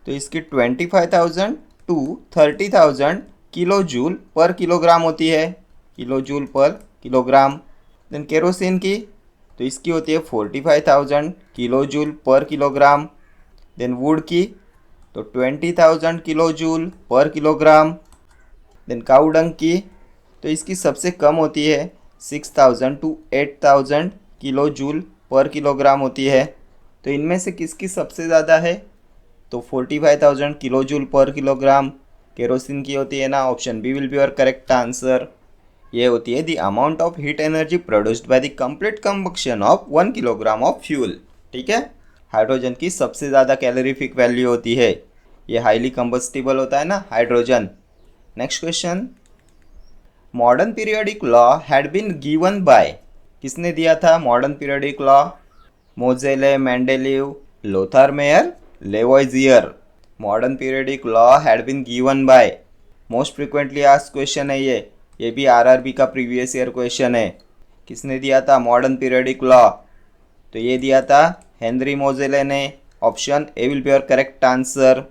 तो इसकी 25,000 to 30,000 kilo joule per kilogram होती है, kilo joule per kilogram. Then kerosene की, तो इसकी होती है 45,000 kilo joule per kilogram. Then wood की तो 20,000 kilo joule per kilogram. Then cow dung की, तो इसकी सबसे कम होती है 6,000 to 8,000 kilo joule per kilogram होती है। तो इनमें से किसकी सबसे ज़्यादा है? तो 45,000 kilo joule per kilogram kerosene की होती है ना, option B will be your correct answer. ये होती है the amount of heat energy produced by the complete combustion of 1 kilogram of fuel. ठीक है, हाइड्रोजन की सबसे ज़्यादा कैलोरीफिक वैल्यू होती है, ये हाईली कंबस्टिबल होता है ना hydrogen. Next question, modern periodic law had been given by. किसने दिया था modern periodic law? Moseley, Mendeleev, Lothar Meyer, Lavoisier. Modern periodic law had been given by, most frequently asked question है ये भी RRB का प्रीवियस ईयर क्वेश्चन है। किसने दिया था मॉडर्न पीरियोडिक लॉ? तो ये दिया था हेनरी मोजेले ने, option A will be your correct answer.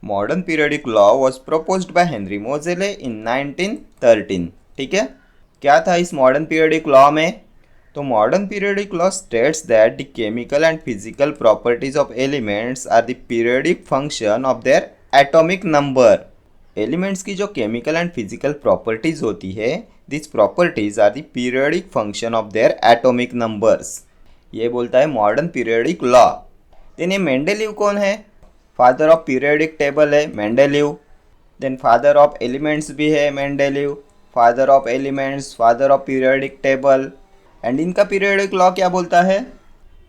Modern periodic law was proposed by Henry Moseley in 1913। ठीक है, क्या था इस मॉडर्न पीरियोडिक लॉ में? तो modern periodic law states that the chemical and physical properties of elements are the periodic function of their atomic number. Elements की जो chemical and physical properties होती है, this properties are the periodic function of their atomic numbers. ये बोलता है modern periodic law. Then ये Mendeleev कौन है? फादर ऑफ पीरियोडिक टेबल है Mendeleev. Then father of elements भी है Mendeleev, father of elements, father of periodic table. And इनका पीरियोडिक लॉ क्या बोलता है?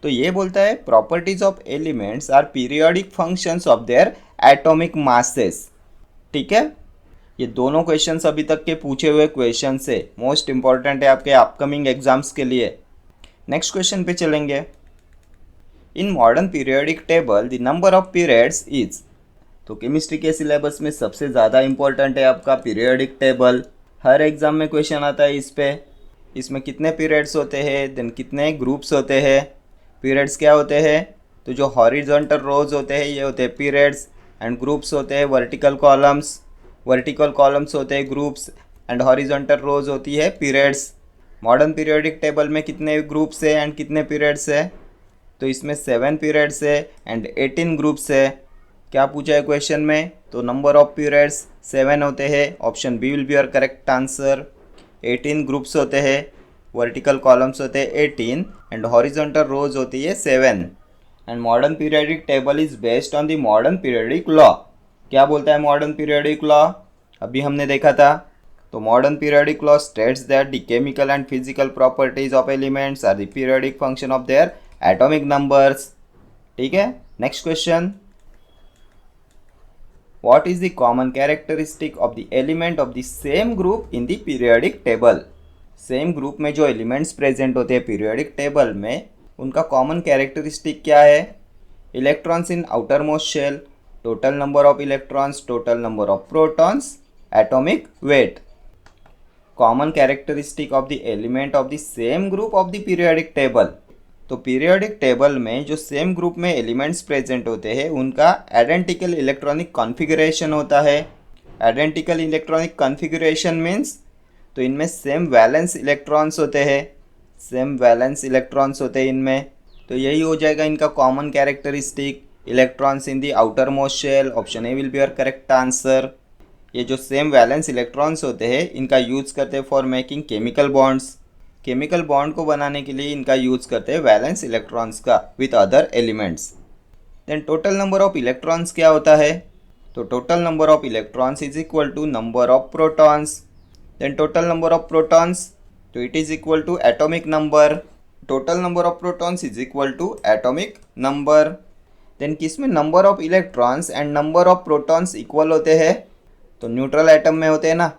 तो ये बोलता है properties of elements are periodic functions of their atomic masses. ठीक है, ये दोनों क्वेश्चंस अभी तक के पूछे हुए क्वेश्चन से मोस्ट इंपॉर्टेंट है आपके अपकमिंग एग्जाम्स के लिए। नेक्स्ट क्वेश्चन पे चलेंगे। इन modern periodic table the number of periods is. तो केमिस्ट्री के सिलेबस में सबसे ज़्यादा इंपॉर्टेंट है आपका पीरियोडिक टेबल। हर एग्जाम में क्वेश्चन आता है इस पे। इसमें कितने पीरियड्स होते हैं, देन कितने ग्रुप्स होते हैं। पीरियड्स क्या होते हैं? तो जो हॉरिजॉन्टल रोज होते हैं ये होते हैं पीरियड्स, एंड ग्रुप्स होते हैं वर्टिकल कॉलम्स। वर्टिकल कॉलम्स होते हैं ग्रुप्स एंड हॉरिजॉन्टल रोज होती है पीरियड्स। मॉडर्न पीरियोडिक टेबल में कितने ग्रुप्स है एंड कितने पीरियड्स है? तो इसमें 7 पीरियड्स है एंड 18 ग्रुप्स है। क्या पूछा है क्वेश्चन में? तो नंबर ऑफ पीरियड्स 7 होते हैं, option B will be your correct answer. 18 groups होते हैं, वर्टिकल कॉलम्स होते हैं 18 एंड हॉरिजॉन्टल रोज होती है 7। And modern periodic table is based on the modern periodic law. क्या बोलता है मॉडर्न पीरियोडिक लॉ? अभी हमने देखा था। तो modern periodic law states that the chemical and physical properties of elements are the periodic function of their atomic numbers. ठीक है, next question. What is the common characteristic of the element of the same group in the periodic table? Same group में जो elements present होते हैं periodic table में, उनका common characteristic क्या है? Electrons in outermost shell, total number of electrons, total number of protons, atomic weight. Common characteristic of the element of the same group of the periodic table. तो periodic table में जो same group में elements present होते हैं उनका identical electronic configuration होता है. Identical electronic configuration means, तो इनमें सेम वैलेंस इलेक्ट्रॉन्स होते हैं, सेम वैलेंस इलेक्ट्रॉन्स होते हैं इनमें. तो यही हो जाएगा इनका common characteristic. Electrons in the outermost shell, option A will be your correct answer. ये जो सेम वैलेंस इलेक्ट्रॉन्स होते हैं इनका यूज़ करते हैं for making chemical bonds. Chemical bond को बनाने के लिए इनका यूज़ करते हैं वैलेंस इलेक्ट्रॉन्स का with other elements. Then total number of electrons क्या होता है? तो total number of electrons is equal to number of protons. Then total number of protons, तो it is equal to atomic number. Total number of protons is equal to atomic number. Then किस में number of electrons and number of protons equal होते हैं? तो neutral atom में होते हैं ना.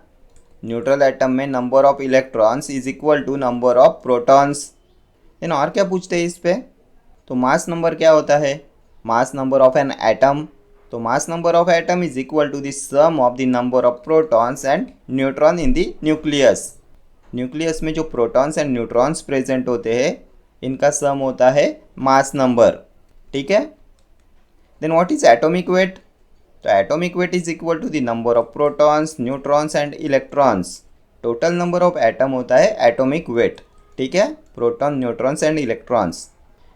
न्यूट्रल एटम में number of electrons is equal to number of protons. Then और क्या पूछते हैं इस पे? तो मास नंबर क्या होता है? Mass number of an atom. तो mass number of atom is equal to the sum of the number of protons and neutron in the nucleus. Nucleus में जो प्रोटॉन्स एंड न्यूट्रॉन्स प्रेजेंट होते हैं इनका सम होता है मास नंबर. ठीक है. Then what is atomic weight? तो atomic weight is equal to the number of protons, neutrons and electrons. Total number of atom होता है एटॉमिक वेट. ठीक है. Proton, neutrons and electrons.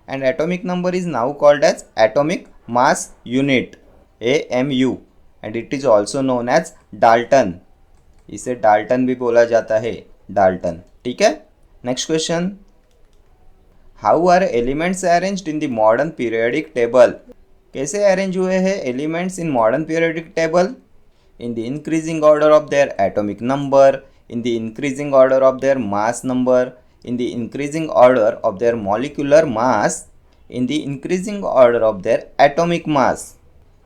And atomic number is now called as atomic mass unit, AMU, and it is also known as Dalton. इसे Dalton भी बोला जाता है, Dalton. ठीक है. Next question, how are elements arranged in the modern periodic table? कैसे arrange हुए हैं elements in modern periodic table? In the increasing order of their atomic number, in the increasing order of their mass number, in the increasing order of their molecular mass, in the increasing order of their atomic mass.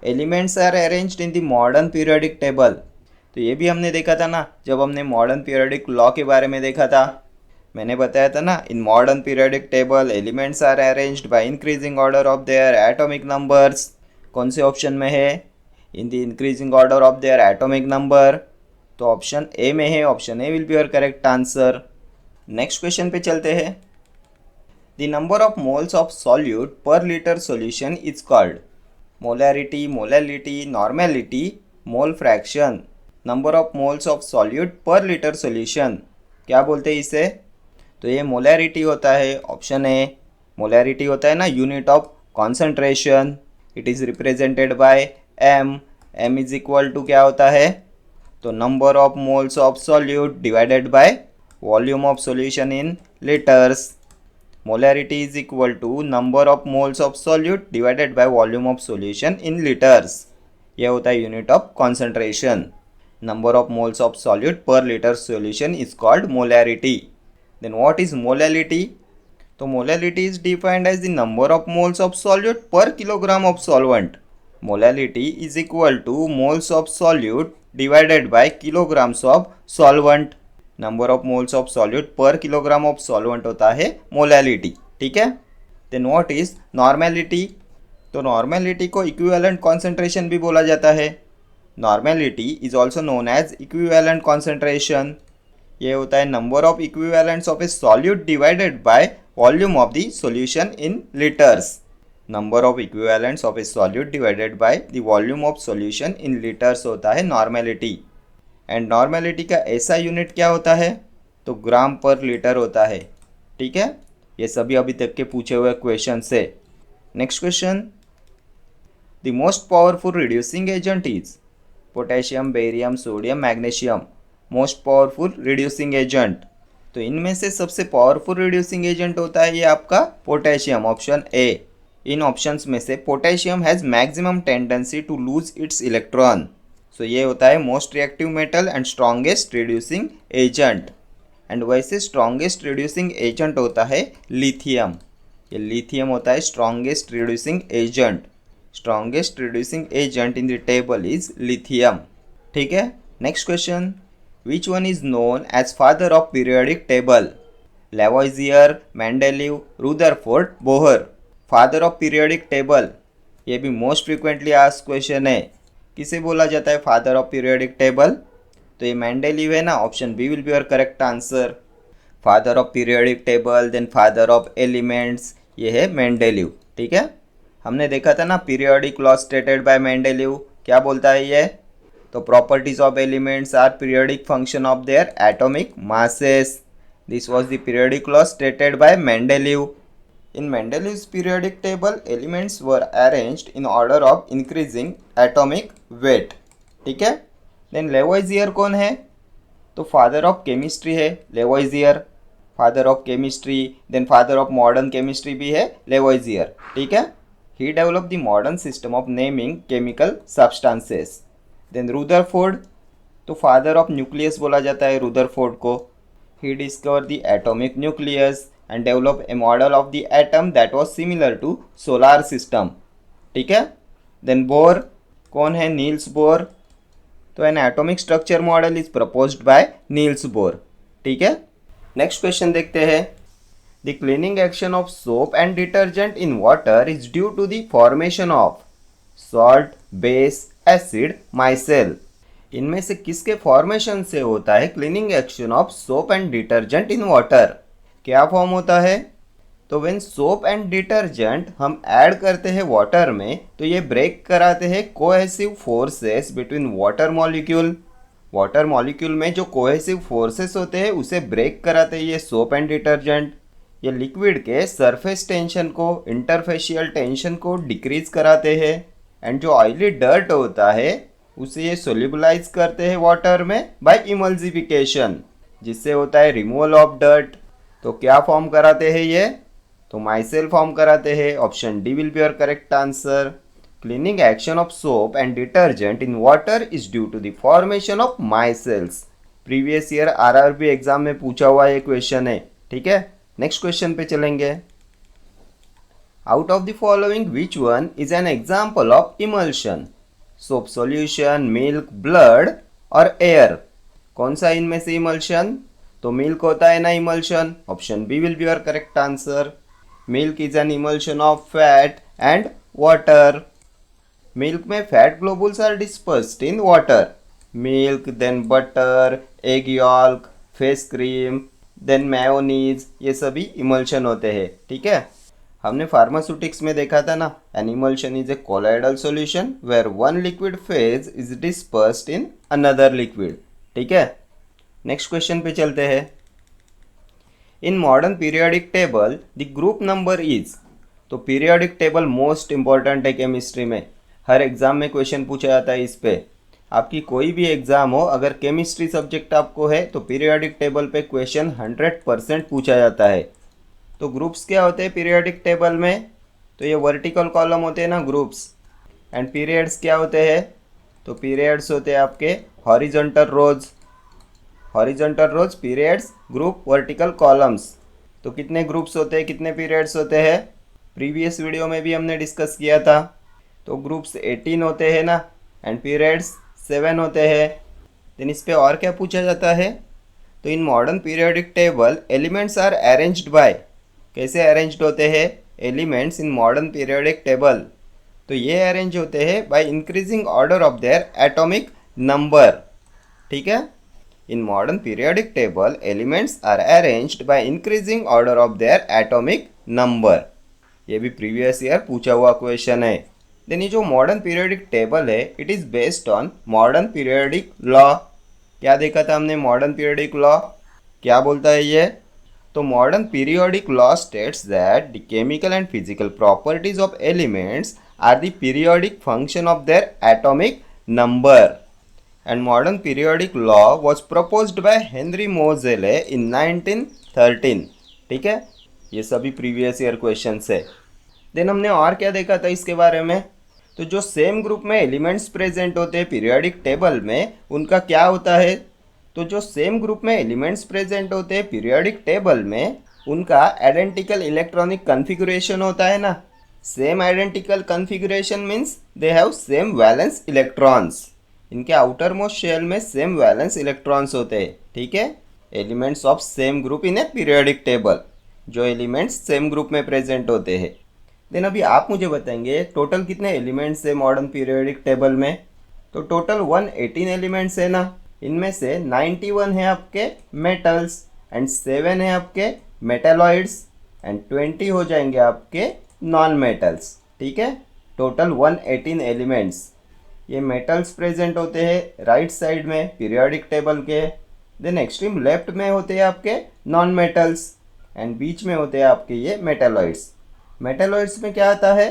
Elements are arranged in the modern periodic table. तो ये भी हमने देखा था ना जब हमने modern periodic law के बारे में देखा था. मैंने बताया था ना, in modern periodic table elements are arranged by increasing order of their atomic numbers. कौन से ऑप्शन में है? In the increasing order of their atomic number. तो ऑप्शन ए में है. Option A will be your correct answer. Next question पे चलते हैं. The number of moles of solute per litre solution is called molarity, molality, normality, mole fraction. Number of moles of solute per litre solution क्या बोलते हैं इसे? तो ये molarity होता है. ऑप्शन ए. मोलैरिटी होता है ना unit of concentration. It is represented by m. m is equal to क्या होता है? तो number of moles of solute divided by volume of solution in litres. Molarity is equal to number of moles of solute divided by volume of solution in litres. यह होता है unit of concentration. Number of moles of solute per litre solution is called molarity. Then what is molality? तो molality is defined as the number of moles of solute per kilogram of solvent. Molality is equal to moles of solute divided by kilograms of solvent. Number of moles of solute per kilogram of solvent होता है molality. ठीक है. Then what is normality? तो normality को equivalent concentration भी बोला जाता है. Normality is also known as equivalent concentration. ये होता है number of equivalents of a solute divided by volume of the solution in litres. Number of equivalents of a solute divided by the volume of solution in litres होता है normality. And normality का ऐसा unit क्या होता है? तो ग्राम पर litre होता है. ठीक है. ये सभी अभी तक के पूछे हुए क्वेश्चन से. Next question, the most powerful reducing agent is potassium, barium, sodium, magnesium. Most powerful reducing agent. तो इनमें से सबसे पावरफुल रिड्यूसिंग एजेंट होता है ये आपका पोटेशियम. Option A. इन ऑप्शंस में से potassium has maximum tendency to lose its electron. So ये होता है most reactive metal and strongest reducing agent. And वैसे स्ट्रॉन्गेस्ट रिड्यूसिंग एजेंट होता है लिथियम. ये लिथियम होता है strongest reducing agent. Strongest reducing agent in the table is lithium. ठीक है, next question, which one is known as father of periodic table? Lavoisier, Mendeleev, Rutherford, Bohr. Father of periodic table, ये भी most frequently asked question है। किसे बोला जाता है father of periodic table? तो ये मेंडेलीव है ना, option B will be your correct answer. Father of periodic table, then father of elements, ये है मेंडेलीव। ठीक है, हमने देखा था ना periodic law stated by Mendeleev, क्या बोलता है ये? तो properties of elements are periodic function of their atomic masses. This was the periodic law stated by Mendeleev. In Mendeleev's periodic table, elements were arranged in order of increasing atomic weight. ठीक है, then लेवोइजियर कौन है? तो father of chemistry है Lavoisier, father of chemistry, then father of modern chemistry भी है Lavoisier. ठीक है, he develop the modern system of naming chemical substances. Then Rutherford, तो फादर ऑफ न्यूक्लियस बोला जाता है रुदरफोर्ड को। He discover the atomic nucleus and develop a model of the atom that was similar to solar system। ठीक है, then bore कौन है? Niels Bohr. तो an atomic structure model is proposed by Niels Bohr. ठीक है, next question देखते हैं। The cleaning action of soap and detergent in water is due to the formation of salt, base, acid, micelle। इनमें से किसके formation से होता है cleaning action of soap and detergent in water? क्या फॉर्म होता है? तो व्हेन सोप एंड डिटर्जेंट हम ऐड करते हैं वाटर में, तो ये ब्रेक कराते हैं cohesive forces between water molecule. Water molecule में जो कोहेसिव फोर्सेस होते हैं उसे ब्रेक कराते हैं ये सोप एंड डिटर्जेंट। ये लिक्विड के सरफेस टेंशन को, इंटरफेशियल टेंशन को डिक्रीज कराते हैं, एंड जो ऑयली डर्ट होता है उसे ये सोल्यूबलाइज करते हैं वाटर में बाय इमल्सिफिकेशन, जिससे होता है रिमूवल ऑफ डर्ट। तो क्या फॉर्म कराते हैं ये? तो माइसेल फॉर्म कराते हैं। Option D will be your correct answer. Cleaning action of soap and detergent in water is due to the formation of micelles. Previous year RRB exam में पूछा हुआ ये क्वेश्चन है। ठीक है, नेक्स्ट क्वेश्चन पे चलेंगे। Out of the following which one is an example of emulsion? Soap solution, milk, blood और एयर। कौन सा इनमें से इमल्शन? तो मिल्क होता है ना emulsion. Option B will be your correct answer. Milk is an emulsion of fat and water. Milk में fat globules are dispersed in water. Milk, then butter, egg yolk, face cream, then mayonnaise, ये सभी emulsion होते हैं। ठीक है, हमने pharmaceutics में देखा था ना, an emulsion is a colloidal solution where one liquid phase is dispersed in another liquid. ठीक है, नेक्स्ट क्वेश्चन पे चलते हैं। In modern periodic table the group number is. तो पीरियोडिक टेबल मोस्ट इंपॉर्टेंट है केमिस्ट्री में, हर एग्जाम में क्वेश्चन पूछा जाता है इस पे। आपकी कोई भी एग्जाम हो, अगर केमिस्ट्री सब्जेक्ट आपको है तो पीरियोडिक टेबल पे क्वेश्चन 100% पूछा जाता है। तो ग्रुप्स क्या होते हैं पीरियोडिक टेबल में? तो ये वर्टिकल कॉलम होते हैं ना ग्रुप्स। एंड पीरियड्स क्या होते हैं? तो पीरियड्स होते हैं आपके हॉरिजॉन्टल रोज। हॉरिजॉन्टल रोज, पीरियड्स, ग्रुप, वर्टिकल कॉलम्स। तो कितने ग्रुप्स होते हैं, कितने पीरियड्स होते हैं? प्रीवियस वीडियो में भी हमने डिस्कस किया था। तो ग्रुप्स 18 होते हैं ना, एंड पीरियड्स 7 होते हैं। देन इस पे और क्या पूछा जाता है? तो in modern periodic table elements are arranged by. कैसे अरेंज्ड होते हैं elements in modern periodic table? तो ये अरेंज होते हैं by increasing order of their atomic number. ठीक है, in modern periodic table elements are arranged by increasing order of their atomic number. ये भी प्रीवियस ईयर पूछा हुआ क्वेश्चन है। देन ये जो मॉडर्न पीरियोडिक टेबल है, it is based on modern periodic law. क्या देखा था हमने मॉडर्न पीरियोडिक लॉ? क्या बोलता है ये? तो modern periodic law states that the chemical and physical properties of elements are the periodic function of their atomic number. And modern periodic law was proposed by Henry Moseley in 1913। ठीक है, ये सभी previous year questions है। Then हमने और क्या देखा था इसके बारे में? तो जो सेम ग्रुप में एलिमेंट्स प्रेजेंट होते हैं पीरियोडिक टेबल में, उनका क्या होता है? तो जो सेम ग्रुप में एलिमेंट्स प्रेजेंट होते हैं पीरियोडिक टेबल में, उनका आइडेंटिकल इलेक्ट्रॉनिक कॉन्फ़िगरेशन होता है ना, same identical configuration means they have same valence electrons. इनके आउटर मोस्ट शेल में सेम वैलेंस इलेक्ट्रॉन्स होते हैं, ठीक है। Elements of same group in A periodic table, जो एलिमेंट्स सेम ग्रुप में प्रेजेंट होते हैं। देन अभी आप मुझे बताएंगे टोटल कितने एलिमेंट्स है मॉडर्न पीरियोडिक टेबल में। तो टोटल 118 एलिमेंट्स है ना। इनमें से 91 है आपके मेटल्स एंड 7 है आपके मेटालॉइड्स एंड 20 हो जाएंगे आपके नॉन मेटल्स, ठीक है। Total 118 elements. ये मेटल्स प्रेजेंट होते हैं राइट साइड में पीरियोडिक टेबल के। देन एक्सट्रीम लेफ्ट में होते हैं आपके नॉन मेटल्स एंड बीच में होते हैं आपके ये मेटालॉइड्स। मेटालॉइड्स में क्या आता है,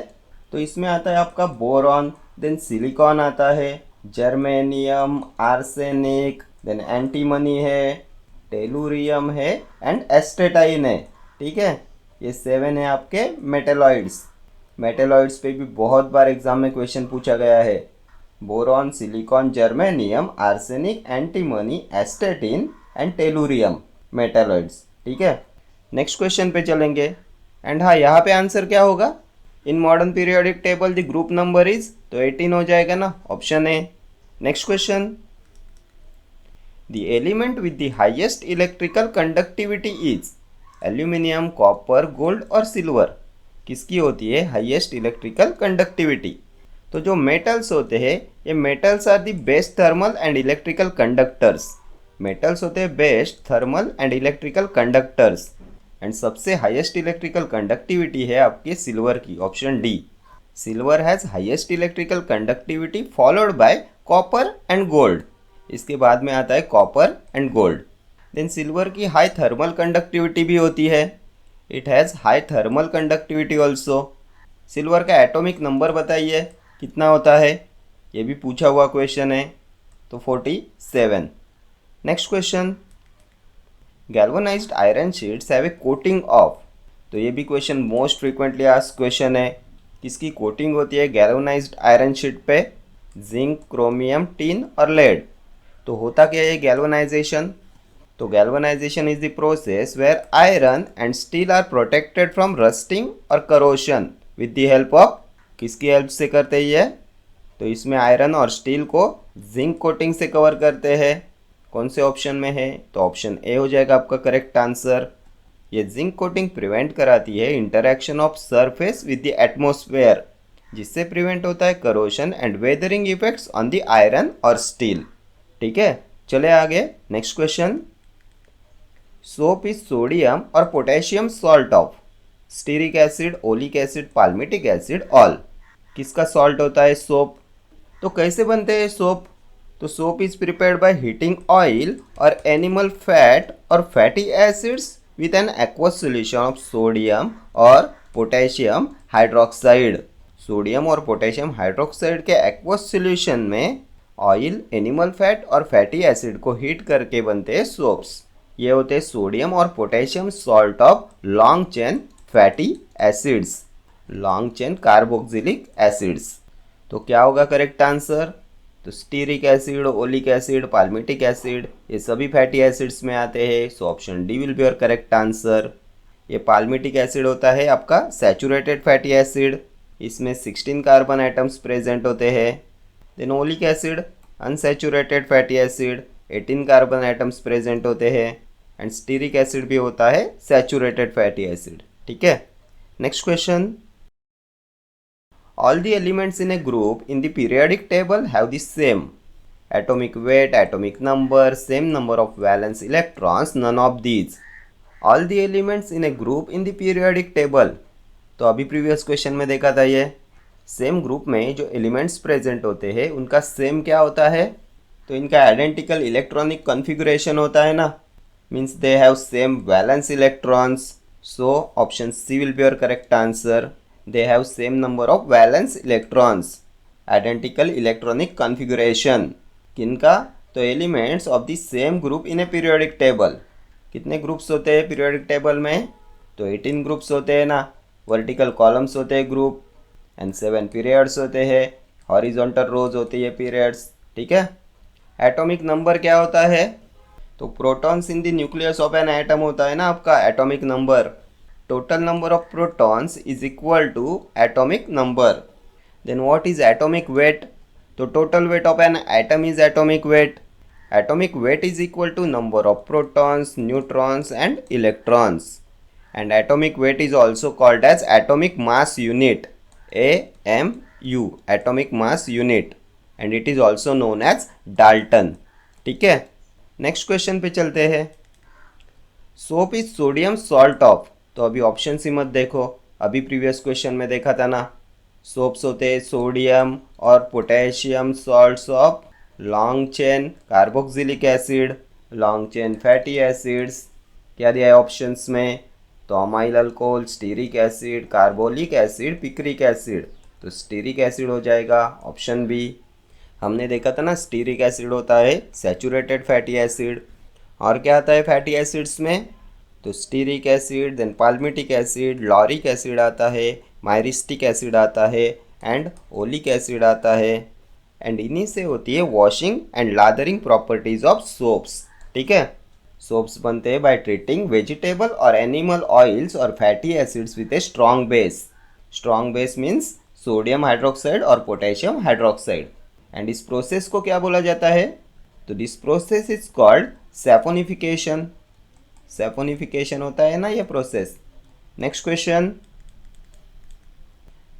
तो इसमें आता है आपका बोरॉन, देन सिलिकॉन आता है, जर्मेनियम, आर्सेनिक, देन एंटीमनी है, टेलुरियम है एंड एस्टेटाइन है, ठीक है। ये 7 है आपके मेटालॉइड्स। मेटालॉइड्स पे भी बहुत बार एग्जाम में क्वेश्चन पूछा गया है। Boron, silicon, germanium, arsenic, antimony, एस्टेटिन and tellurium metalloids, ठीक है। नेक्स्ट क्वेश्चन पे चलेंगे। एंड हाँ, यहाँ पे आंसर क्या होगा, इन modern periodic table the group number is, तो 18 हो जाएगा ना, option A. Next question, the element with the highest electrical conductivity is aluminium, copper, gold और सिल्वर। किसकी होती है हाईएस्ट इलेक्ट्रिकल कंडक्टिविटी। तो जो मेटल्स होते हैं, ये metals are the best thermal and electrical conductors. Metals होते हैं best thermal and electrical conductors and सबसे हाईएस्ट इलेक्ट्रिकल कंडक्टिविटी है आपके सिल्वर की, option D. Silver has highest electrical conductivity followed by copper and gold. इसके बाद में आता है copper and gold. Then silver की हाई थर्मल कंडक्टिविटी भी होती है, it has high thermal conductivity also. Silver का एटॉमिक नंबर बताइए कितना होता है, ये भी पूछा हुआ क्वेश्चन है, तो 47। Next question, galvanised iron sheets have a coating of, तो ये भी question most frequently asked question है। किसकी कोटिंग होती है गैल्वेनाइज्ड आयरन शीट पे, जिंक, क्रोमियम, टिन और लेड। तो होता क्या है गैल्वेनाइजेशन, तो galvanisation is the process where iron and steel are protected from rusting और corrosion with the help of, किसकी हेल्प से करते हैं ये, तो इसमें आयरन और स्टील को जिंक कोटिंग से कवर करते हैं। कौन से ऑप्शन में है, तो ऑप्शन ए हो जाएगा आपका करेक्ट आंसर। ये जिंक कोटिंग प्रिवेंट कराती है interaction of surface with the atmosphere, जिससे प्रिवेंट होता है corrosion and weathering effects on the iron और स्टील, ठीक है। चले आगे, next question, soap is sodium और potassium salt of stearic acid, oleic acid, palmitic acid, all. किसका सॉल्ट होता है सोप। तो कैसे बनते हैं सोप, तो soap is prepared by heating oil और एनिमल फैट और fatty acids with an aqueous solution of sodium और पोटेशियम हाइड्रोक्साइड। सोडियम और पोटेशियम हाइड्रोक्साइड के एक्वस सॉल्यूशन में ऑयल, एनिमल फैट और फैटी एसिड को हीट करके बनते हैं सोप्स। ये होते हैं सोडियम और potassium salt of long chain fatty acids, long chain carboxylic acids. तो क्या होगा करेक्ट आंसर, तो stearic acid, oleic acid, palmitic acid, ये सभी फैटी एसिड्स में आते हैं, so option D will be your correct answer. ये पाल्मिटिक एसिड होता है आपका सैचुरेटेड फैटी एसिड, इसमें 16 कार्बन एटम्स प्रेजेंट होते हैं। Then oleic acid unsaturated fatty acid, 18 carbon atoms present होते हैं एंड स्टीरिक एसिड भी होता है सैचुरेटेड फैटी एसिड, ठीक है। Next question, all the elements in a group in the periodic table have the same atomic weight, atomic number, same number of valence electrons, none of these. all the elements in a group in the periodic table, तो अभी previous question में देखा था ये same group में जो elements present होते हैं उनका सेम क्या होता है, तो इनका आइडेंटिकल इलेक्ट्रॉनिक कॉन्फ़िगरेशन होता है ना, means they have same valence electrons, so option C will be your correct answer. They have same number of valence electrons, identical electronic configuration। किनका, तो elements of the same group in A periodic table. कितने groups होते हैं periodic table में, तो 18 groups होते हैं ना, वर्टिकल कॉलम्स होते हैं ग्रुप एंड 7 पीरियड्स होते हैं, हॉरिजॉन्टल रोज होती है पीरियड्स, ठीक है। एटॉमिक नंबर क्या होता है, तो protons in the nucleus of an atom होता है ना आपका atomic number, total number of protons is equal to atomic number. Then what is atomic weight? तो total weight of an atom is atomic weight. Atomic weight is equal to number of protons, neutrons and electrons. And atomic weight is also called as atomic mass unit, AMU, atomic mass unit, and it is also known as Dalton. ठीक है, next question पे चलते हैं. Soap is sodium salt of. तो अभी option ही मत देखो, अभी प्रीवियस क्वेश्चन में देखा था ना, सोप्स होते हैं सोडियम और potassium salts of long chain carboxylic acid, long chain fatty acids. क्या दिया है ऑप्शंस में? तो amyl alcohol, stearic acid, carbolic acid, picric acid. तो स्टीरिक एसिड हो जाएगा ऑप्शन बी. हमने देखा था ना, स्टीरिक एसिड होता है सैचुरेटेड फैटी एसिड. और क्या आता है फैटी एसिड्स में? तो stearic acid, then palmitic acid, lauric acid आता है, मायरिस्टिक एसिड आता है एंड ओलिक एसिड आता है. एंड इन्हीं से होती है washing and lathering properties of soaps. ठीक है, सोप्स बनते हैं बाय ट्रीटिंग वेजिटेबल और एनिमल ऑयल्स और fatty acids with a strong base. Strong base means sodium hydroxide और पोटेशियम हाइड्रोक्साइड. एंड इस प्रोसेस को क्या बोला जाता है? तो this process is called saponification. Saponification होता है ना ये process. Next question.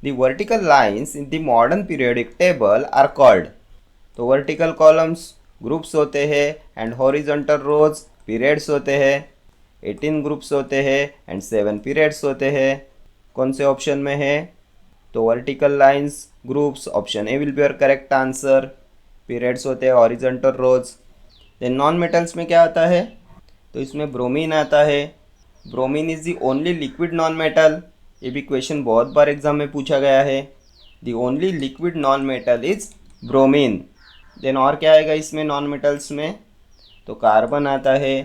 The vertical lines in the modern periodic table are called. तो वर्टिकल कॉलम्स ग्रुप्स होते हैं एंड हॉरिजॉन्टल रोज पीरियड्स होते हैं. 18 ग्रुप्स होते हैं एंड 7 पीरियड्स होते हैं. कौन से ऑप्शन में है? तो vertical lines groups, option A will be your correct answer. Periods होते हैं हॉरिजॉन्टल रोज. देन नॉन मेटल्स में क्या आता है? तो इसमें ब्रोमीन आता है. Bromine is the only liquid non metal. ये भी क्वेश्चन बहुत बार एग्जाम में पूछा गया है. The only liquid non metal is bromine. Then और क्या आएगा इसमें नॉन मेटल्स में? तो कार्बन आता है,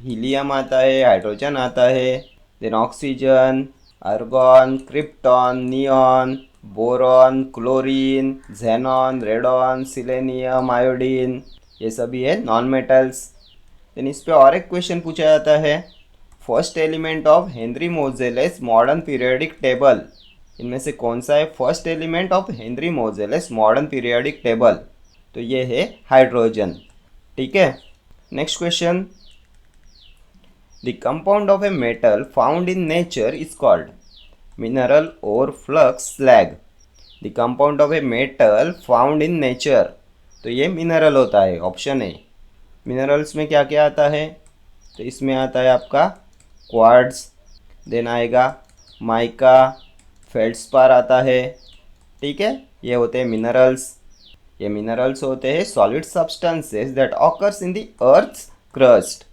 हीलियम आता है, हाइड्रोजन आता है, then oxygen, argon, krypton, neon, boron, chlorine, xenon, radon, selenium, iodine, ये सभी है नॉन मेटल्स. देन इस पर और एक क्वेश्चन पूछा जाता है, first element of Henry Moseley's modern periodic table. इनमें से कौन सा है first element of Henry Moseley's modern periodic table? तो ये है हाइड्रोजन. ठीक है, next question. The compound of a metal found in nature is called mineral और flux slag. The compound of a metal found in nature. तो ये mineral होता है, ऑप्शन ए. मिनरल्स में क्या क्या आता है? तो इसमें आता है आपका क्वार्ट्ज, देन आएगा माइका, फेल्डस्पार आता है. ठीक है, ये होते हैं मिनरल्स. ये मिनरल्स होते हैं solid substances that occurs in the earth's crust.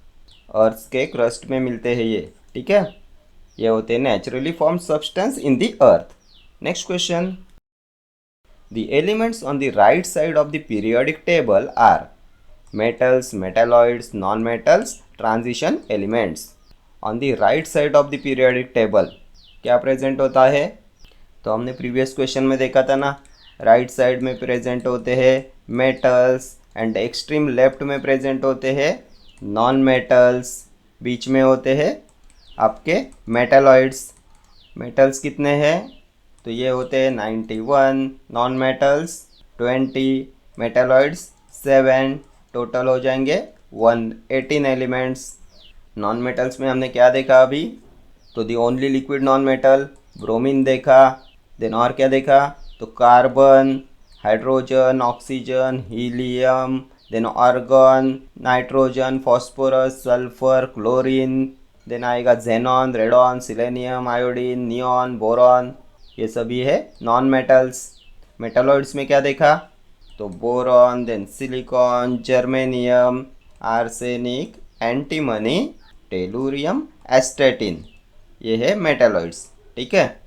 Earth के क्रस्ट में मिलते हैं ये. ठीक है, ये होते हैं naturally form substance in the earth. Next question. The elements on the right side of the periodic table are metals, metalloids, non-metals, transition elements. On the right side of the periodic table क्या present होता है? तो हमने previous question में देखा था ना, right side में प्रेजेंट होते हैं मेटल्स एंड एक्सट्रीम लेफ्ट में प्रेजेंट होते हैं नॉन मेटल्स. बीच में होते हैं आपके मेटालॉइड्स. मेटल्स कितने हैं? तो ये होते हैं 91, नॉन मेटल्स 20, मेटालॉइड्स 7. टोटल हो जाएंगे 118 एलिमेंट्स. नॉन मेटल्स में हमने क्या देखा अभी? तो the only liquid non metal bromine देखा. देन और क्या देखा? तो carbon, hydrogen, oxygen, helium, then argon, nitrogen, phosphorus, sulphur, chlorine. Then आएगा xenon, radon, selenium, iodine, neon, boron. ये सभी है नॉन मेटल्स. मेटालॉइड्स में क्या देखा? तो boron, then silicon, germanium, arsenic, antimony, tellurium, astatine. ये है मेटालॉइड्स. ठीक है,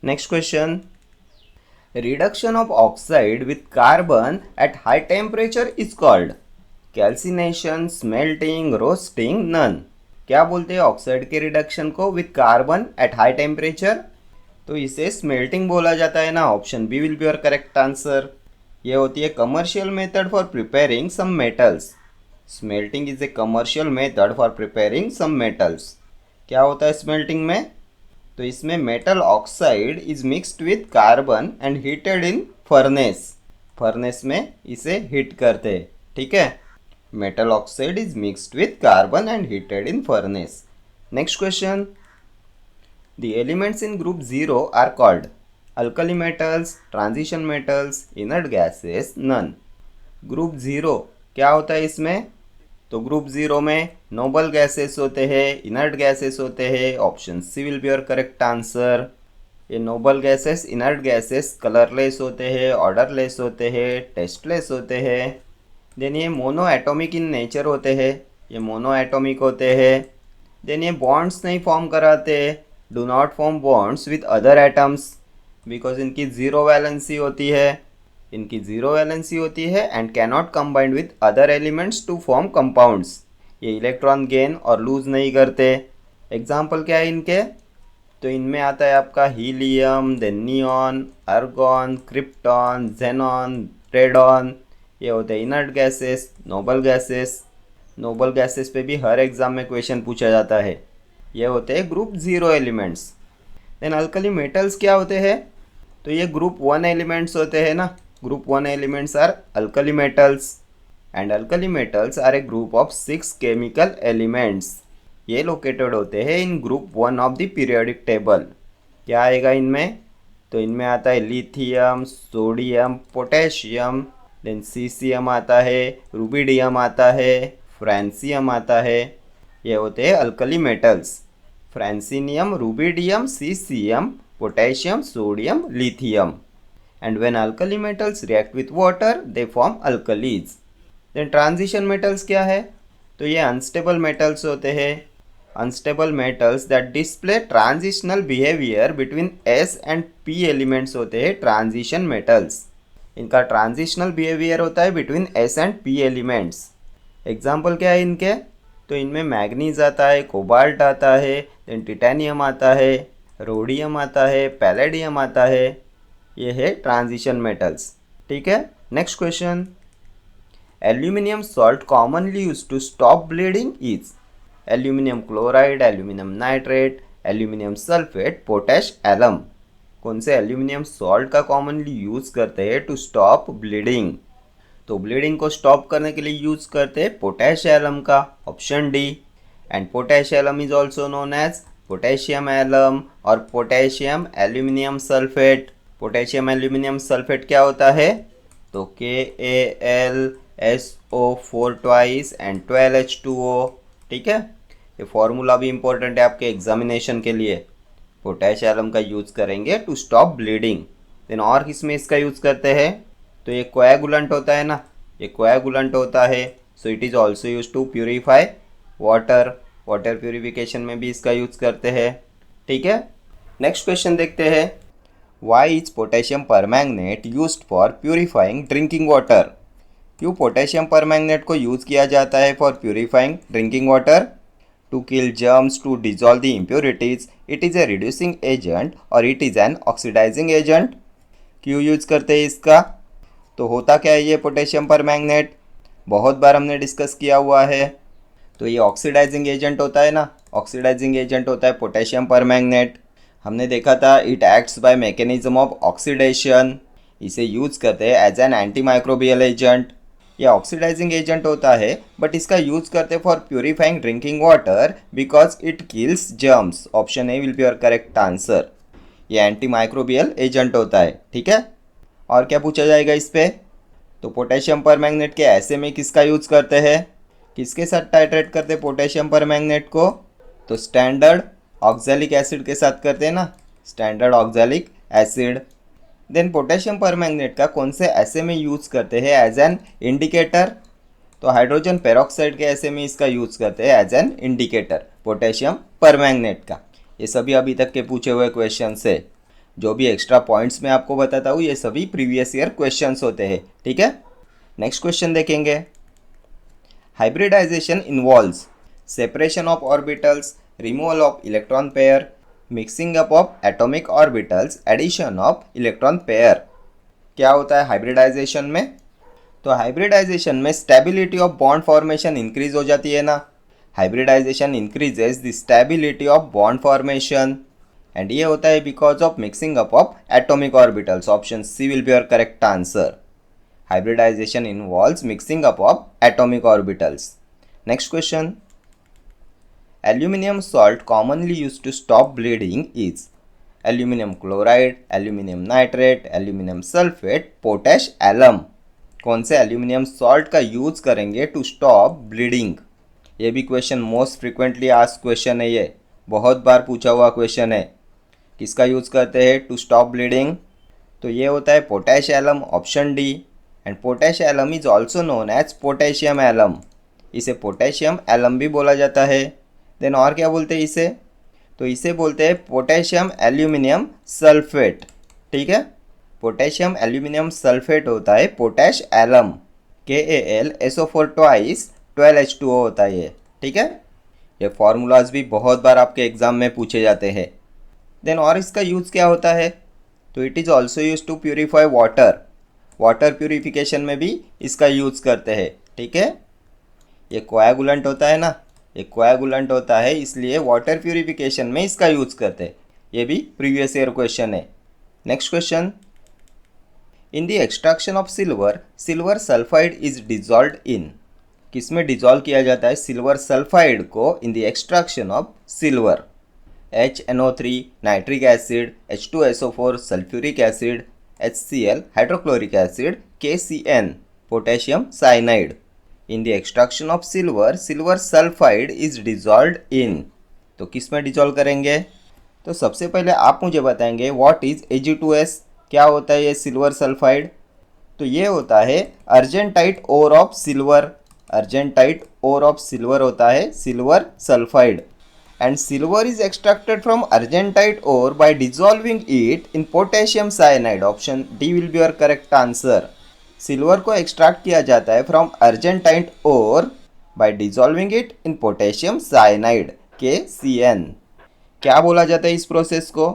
next question. Reduction of oxide with carbon at high temperature is called calcination, smelting, roasting, none. क्या बोलते हैं ऑक्साइड के रिडक्शन को with carbon at high temperature? तो इसे स्मेल्टिंग बोला जाता है ना. Option B will be your correct answer. ये होती है commercial method for preparing some metals. Smelting is a commercial method for preparing some metals. क्या होता है स्मेल्टिंग में? तो इसमें metal oxide is mixed with carbon and heated in furnace. Furnace में इसे हीट करते हैं, ठीक है। Metal oxide is mixed with carbon and heated in furnace. Next question, the elements in group 0 are called alkali metals, transition metals, inert gases, none. Group 0 क्या होता है इसमें? तो ग्रुप 0 में नोबल गैसेस होते हैं, इनर्ट गैसेस होते हैं। Option C will be your correct answer. ये noble gases, inert gases colourless होते हैं, ऑर्डरलेस होते हैं, टेस्टलेस होते हैं। देन ये मोनो एटॉमिक इन नेचर होते हैं, ये मोनो एटॉमिक होते हैं। देन ये बॉन्ड्स नहीं फॉर्म कराते, do not form bonds with other atoms because इनकी ज़ीरो वैलेंसी होती है, इनकी ज़ीरो वैलेंसी होती है and cannot combined with other elements to form compounds. ये इलेक्ट्रॉन गेन और लूज नहीं करते। एग्जाम्पल क्या है इनके? तो इनमें आता है आपका helium, then neon, argon, krypton, xenon, radon. ये होते हैं inert gases, noble gases. Noble gases पे भी हर एग्जाम में क्वेश्चन पूछा जाता है। ये होते हैं group 0 elements. Then alkali metals क्या होते हैं? तो ये ग्रुप 1 एलिमेंट्स होते हैं ना। Group 1 elements are alkali metals and alkali metals are a group of 6 chemical elements. ये लोकेटेड होते हैं in group 1 of the periodic table. क्या आएगा इनमें? तो इनमें आता है lithium, sodium, potassium, then caesium आता है, रुबिडियम आता है, फ्रांसियम आता है। ये होते हैं alkali metals. Francium, rubidium, caesium, potassium, sodium, lithium. And when alkali metals react with water, they form alkalis. Then transition metals क्या है? तो ये unstable metals होते हैं। Unstable metals that display transitional behavior between S and P elements होते हैं transition metals. इनका transitional behavior होता है between S and P elements. Example क्या है इनके? तो इनमें मैग्नीज आता है, कोबाल्ट आता है, देन टिटेनियम आता है, रोडियम आता है, पैलेडियम आता है। ये है ट्रांजिशन मेटल्स, ठीक है। Next question, aluminium salt commonly use to stop bleeding is aluminium chloride, aluminium nitrate, aluminium sulphate, potash alum. कौन से एल्यूमिनियम सॉल्ट का कॉमनली यूज करते हैं टू स्टॉप ब्लीडिंग? तो ब्लीडिंग को स्टॉप करने के लिए यूज करते हैं पोटैश एलम का, option D. And potash alum is also known as potassium alum और potassium aluminium sulphate. Potassium aluminium sulphate क्या होता है? तो KAlSO4 ट्वाइस एंड 12H2O, ठीक है। ये फॉर्मूला भी इंपॉर्टेंट है आपके एग्जामिनेशन के लिए। पोटैश एलम का यूज करेंगे टू स्टॉप ब्लीडिंग। देन और किसमें इसका यूज करते हैं? तो ये कोएगुलेंट होता है ना, ये कोएगुलेंट होता है, so it is also use to purify water. Water purification में भी इसका यूज करते हैं, ठीक है। नेक्स्ट क्वेश्चन देखते हैं, why is potassium permanganate used for purifying drinking water? क्यों पोटेशियम परमैंगनेट को यूज किया जाता है for purifying drinking water? To kill germs, to dissolve the impurities, it is a reducing agent और it is an oxidising agent. क्यों use करते हैं इसका? तो होता क्या है ये पोटेशियम परमैंगनेट? बहुत बार हमने डिस्कस किया हुआ है। तो ये ऑक्सीडाइजिंग एजेंट होता है ना, ऑक्सीडाइजिंग एजेंट होता है पोटेशियम परमैंगनेट। हमने देखा था it acts by mechanism of oxidation. इसे यूज करते हैं as an anti microbial agent. ये ऑक्सीडाइजिंग एजेंट होता है बट इसका यूज करते हैं for purifying drinking water because it kills germs. Option A will be your correct answer. ये एंटी माइक्रोबियल एजेंट होता है, ठीक है। और क्या पूछा जाएगा इस पे? तो पोटेशियम परमैंगनेट के ऐसे में किसका यूज करते हैं? किसके साथ टाइट्रेट करते हैं पोटेशियम परमैंगनेट को? तो स्टैंडर्ड ऑक्सैलिक एसिड के साथ करते हैं ना, standard oxalic acid. Then potassium permanganate का कौन से ऐसे में यूज़ करते हैं एज एन इंडिकेटर? तो हाइड्रोजन पेरोक्साइड के ऐसे में इसका यूज़ करते हैं as an indicator potassium permanganate का। ये सभी अभी तक के पूछे हुए क्वेश्चन है। जो भी एक्स्ट्रा पॉइंट्स मैं आपको बताता हूँ ये सभी प्रीवियस ईयर क्वेश्चंस होते हैं, ठीक है। नेक्स्ट क्वेश्चन देखेंगे, hybridization involves separation of orbitals, removal of electron pair, mixing up of atomic orbitals, addition of electron pair। क्या होता है हाइब्रिडाइजेशन में? तो हाइब्रिडाइजेशन में stability of bond formation increase हो जाती है ना। Hybridisation increases the stability of bond formation. And ये होता है because of mixing up of atomic orbitals. Option C will be your correct answer. Hybridisation involves mixing up of atomic orbitals. Next question, aluminum salt commonly used to stop bleeding is aluminum chloride, aluminum nitrate, aluminum sulfate, potash alum। कौन से aluminium salt का use करेंगे to stop bleeding? ये भी question most frequently asked question है, ये बहुत बार पूछा हुआ क्वेश्चन है। किसका यूज करते हैं टू स्टॉप ब्लीडिंग? तो ये होता है potash alum, option D. And potash alum is also known as potassium alum. इसे पोटेशियम एलम भी बोला जाता है। देन और क्या बोलते हैं इसे? तो इसे बोलते हैं पोटेशियम एल्यूमिनियम सल्फेट। ठीक है, पोटेशियम एल्यूमिनियम सल्फेट होता है potash alum. KAlSO4 twice 12H2O होता है ये। ठीक है, ये फार्मूलाज भी बहुत बार आपके एग्जाम में पूछे जाते हैं। देन और इसका यूज़ क्या होता है? तो it is also use to purify water. Water purification में भी इसका यूज़ करते हैं। ठीक है, ये कोएगुलेंट होता है ना, ये कोएगुलेंट होता है, इसलिए वाटर प्यूरिफिकेशन में इसका यूज़ करते हैं। ये भी प्रीवियस ईयर क्वेश्चन है। Next question, in the extraction of silver, silver sulphide is dissolved in. किस में डिजॉल्व किया जाता है सिल्वर सल्फाइड को? In the extraction of silver. HNO3 nitric acid, H2SO4 sulphuric acid, HCl hydrochloric acid, KCN potassium cyanide. In the extraction of silver, silver sulphide is dissolved in. तो किस में डिजॉल्व करेंगे? तो सबसे पहले आप मुझे बताएंगे व्हाट इज Ag2S। क्या होता है ये सिल्वर सल्फाइड? तो ये होता है argentite ore of silver. Argentite ore of silver होता है silver sulphide. And silver is extracted from argentite ore by dissolving it in potassium cyanide. Option D will be your correct answer. Silver को extract किया जाता है from argentite ore by dissolving it in potassium cyanide, KCN। क्या बोला जाता है इस process को?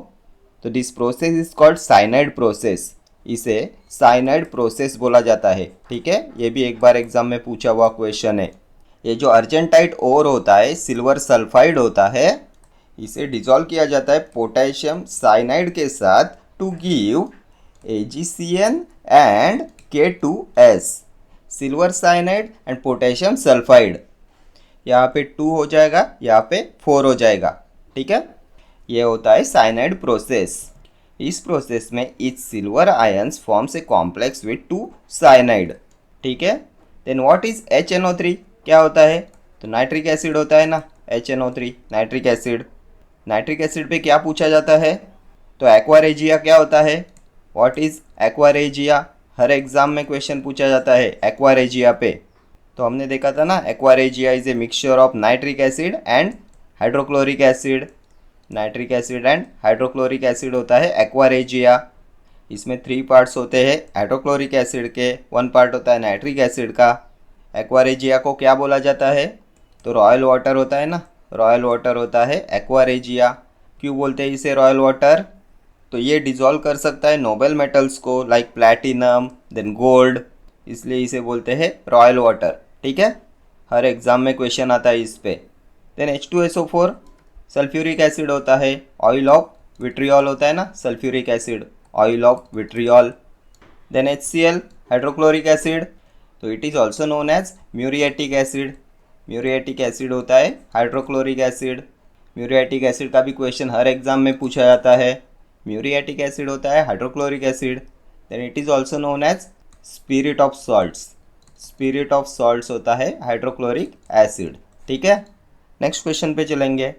तो this process is called cyanide process. इसे साइनाइड प्रोसेस बोला जाता है। ठीक है, ये भी एक बार एग्जाम में पूछा हुआ क्वेश्चन है। ये जो अर्जेंटाइट ओर होता है सिल्वर सल्फाइड होता है, इसे डिजॉल्व किया जाता है पोटेशियम साइनाइड के साथ to give AgCN and K2S। Silver cyanide and potassium sulphide. यहाँ पे 2 हो जाएगा, यहाँ पे 4 हो जाएगा। ठीक है, ये होता है साइनाइड प्रोसेस। इस प्रोसेस में each silver ions forms a complex with 2 cyanide. ठीक है, देन व्हाट इज HNO3? क्या होता है? तो नाइट्रिक एसिड होता है ना, HNO3 nitric acid. Nitric acid पे क्या पूछा जाता है? तो एक्वारेजिया क्या होता है? What is aqua regia? Her exam में क्वेश्चन पूछा जाता है एक्वारेजिया पे। तो हमने देखा था ना, aqua regia is a mixture of nitric acid and hydrochloric acid. Nitric acid and hydrochloric acid होता है एक्वारेजिया। इसमें 3 पार्ट्स होते हैं हाइड्रोक्लोरिक एसिड के, 1 पार्ट होता है नाइट्रिक एसिड का। एक्वारेजिया को क्या बोला जाता है? तो रॉयल वाटर होता है ना, रॉयल वाटर होता है एक्वारेजिया। क्यों बोलते हैं इसे रॉयल वाटर? तो ये डिजॉल्व कर सकता है नोबल मेटल्स को, लाइक प्लैटिनम, देन गोल्ड, इसलिए इसे बोलते हैं रॉयल वाटर। ठीक है, हर एग्जाम में क्वेश्चन आता है इस पे। देन H2SO4 सल्फ्यूरिक एसिड होता है, ऑयल ऑफ विट्रियॉल होता है ना, sulphuric acid, oil of vitriol. Then HCl hydrochloric acid, तो it is also known as muriatic acid. Muriatic acid होता है हाइड्रोक्लोरिक एसिड। म्यूरिएटिक एसिड का भी क्वेश्चन हर एग्जाम में पूछा जाता है। म्यूरिएटिक एसिड होता है hydrochloric acid. Then it is also known as spirit of salts. Spirit of salts होता है हाइड्रोक्लोरिक एसिड। ठीक है, नेक्स्ट क्वेश्चन पे चलेंगे।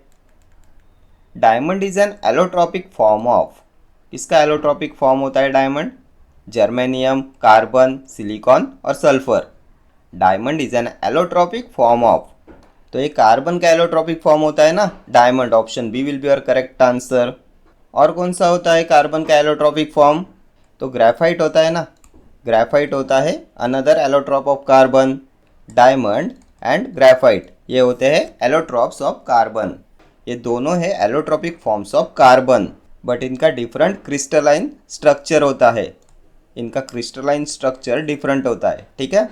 Diamond is an allotropic form of. किसका एलोट्रॉपिक फॉर्म होता है डायमंड? जर्मेनियम, कार्बन, सिलिकॉन और sulphur. Diamond is an allotropic form of. तो ये कार्बन का एलोट्रॉपिक फॉर्म होता है ना diamond. Option B will be your correct answer. और कौन सा होता है कार्बन का एलोट्रॉपिक फॉर्म? तो ग्रेफाइट होता है ना, ग्रेफाइट होता है another allotrope of carbon. Diamond and graphite ये होते हैं एलोट्रॉप्स ऑफ कार्बन। ये दोनों है allotropic forms of carbon, but इनका डिफरेंट क्रिस्टलाइन स्ट्रक्चर होता है। इनका क्रिस्टलाइन स्ट्रक्चर डिफरेंट होता है। ठीक है,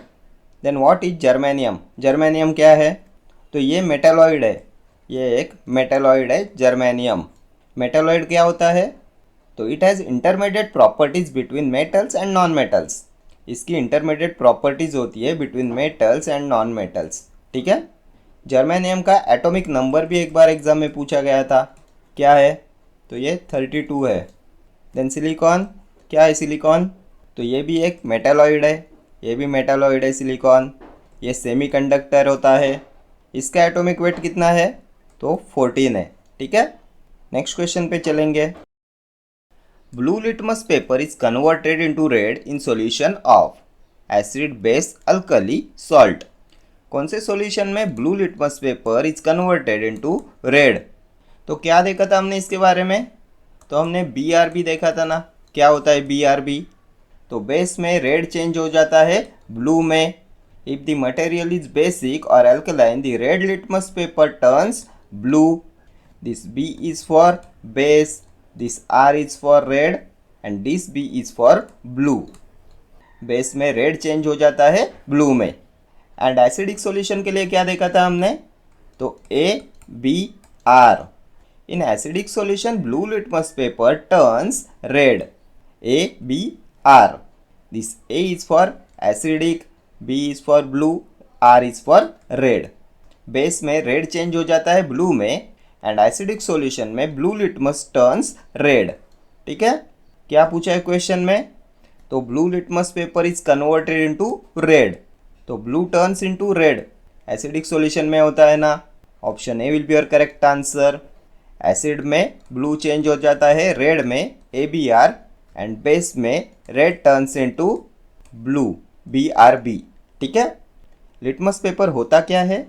then what is germanium? Germanium क्या है? तो ये मेटालॉइड है, ये एक मेटालॉइड है जर्मेनियम। मेटालॉइड क्या होता है? तो it has intermediate properties between metals and non metals. इसकी इंटरमीडिएट प्रॉपर्टीज होती है between metals and non metals. ठीक है। जर्मेनियम का एटॉमिक नंबर भी एक बार एग्जाम में पूछा गया था, क्या है? तो ये 32 है। देन सिलिकॉन, क्या है सिलिकॉन? तो ये भी एक मेटालॉइड है, ये भी मेटालॉइड है सिलिकॉन। ये सेमीकंडक्टर होता है। इसका एटॉमिक वेट कितना है? तो 14 है। ठीक है। नेक्स्ट क्वेश्चन पे चलेंगे। Blue litmus paper is converted into red in solution of acid, base, alkali, salt. कौन से सॉल्यूशन में blue litmus paper is converted into red? तो क्या देखा था हमने इसके बारे में? तो हमने BRB देखा था ना। क्या होता है BRB? तो बेस में रेड चेंज हो जाता है ब्लू में। If the material is basic और alkaline, the red litmus paper turns blue. This B is for base, this R is for red and this B is for blue. Base में red change हो जाता है blue में। And acidic solution के लिए क्या देखा था हमने? तो ABR। In acidic solution blue litmus paper turns red. ABR। This A is for acidic, B is for blue, R is for red. Base में रेड चेंज हो जाता है ब्लू में एंड एसिडिक सॉल्यूशन में ब्लू लिटमस टर्न्स रेड। ठीक है। क्या पूछा है क्वेश्चन में? तो blue litmus paper is converted into red. तो blue turns into red acidic solution में होता है ना। Option A will be your correct answer. Acid में ब्लू चेंज हो जाता है रेड में, ABR, एंड बेस में red turns into blue, BRB। ठीक है। लिटमस पेपर होता क्या है?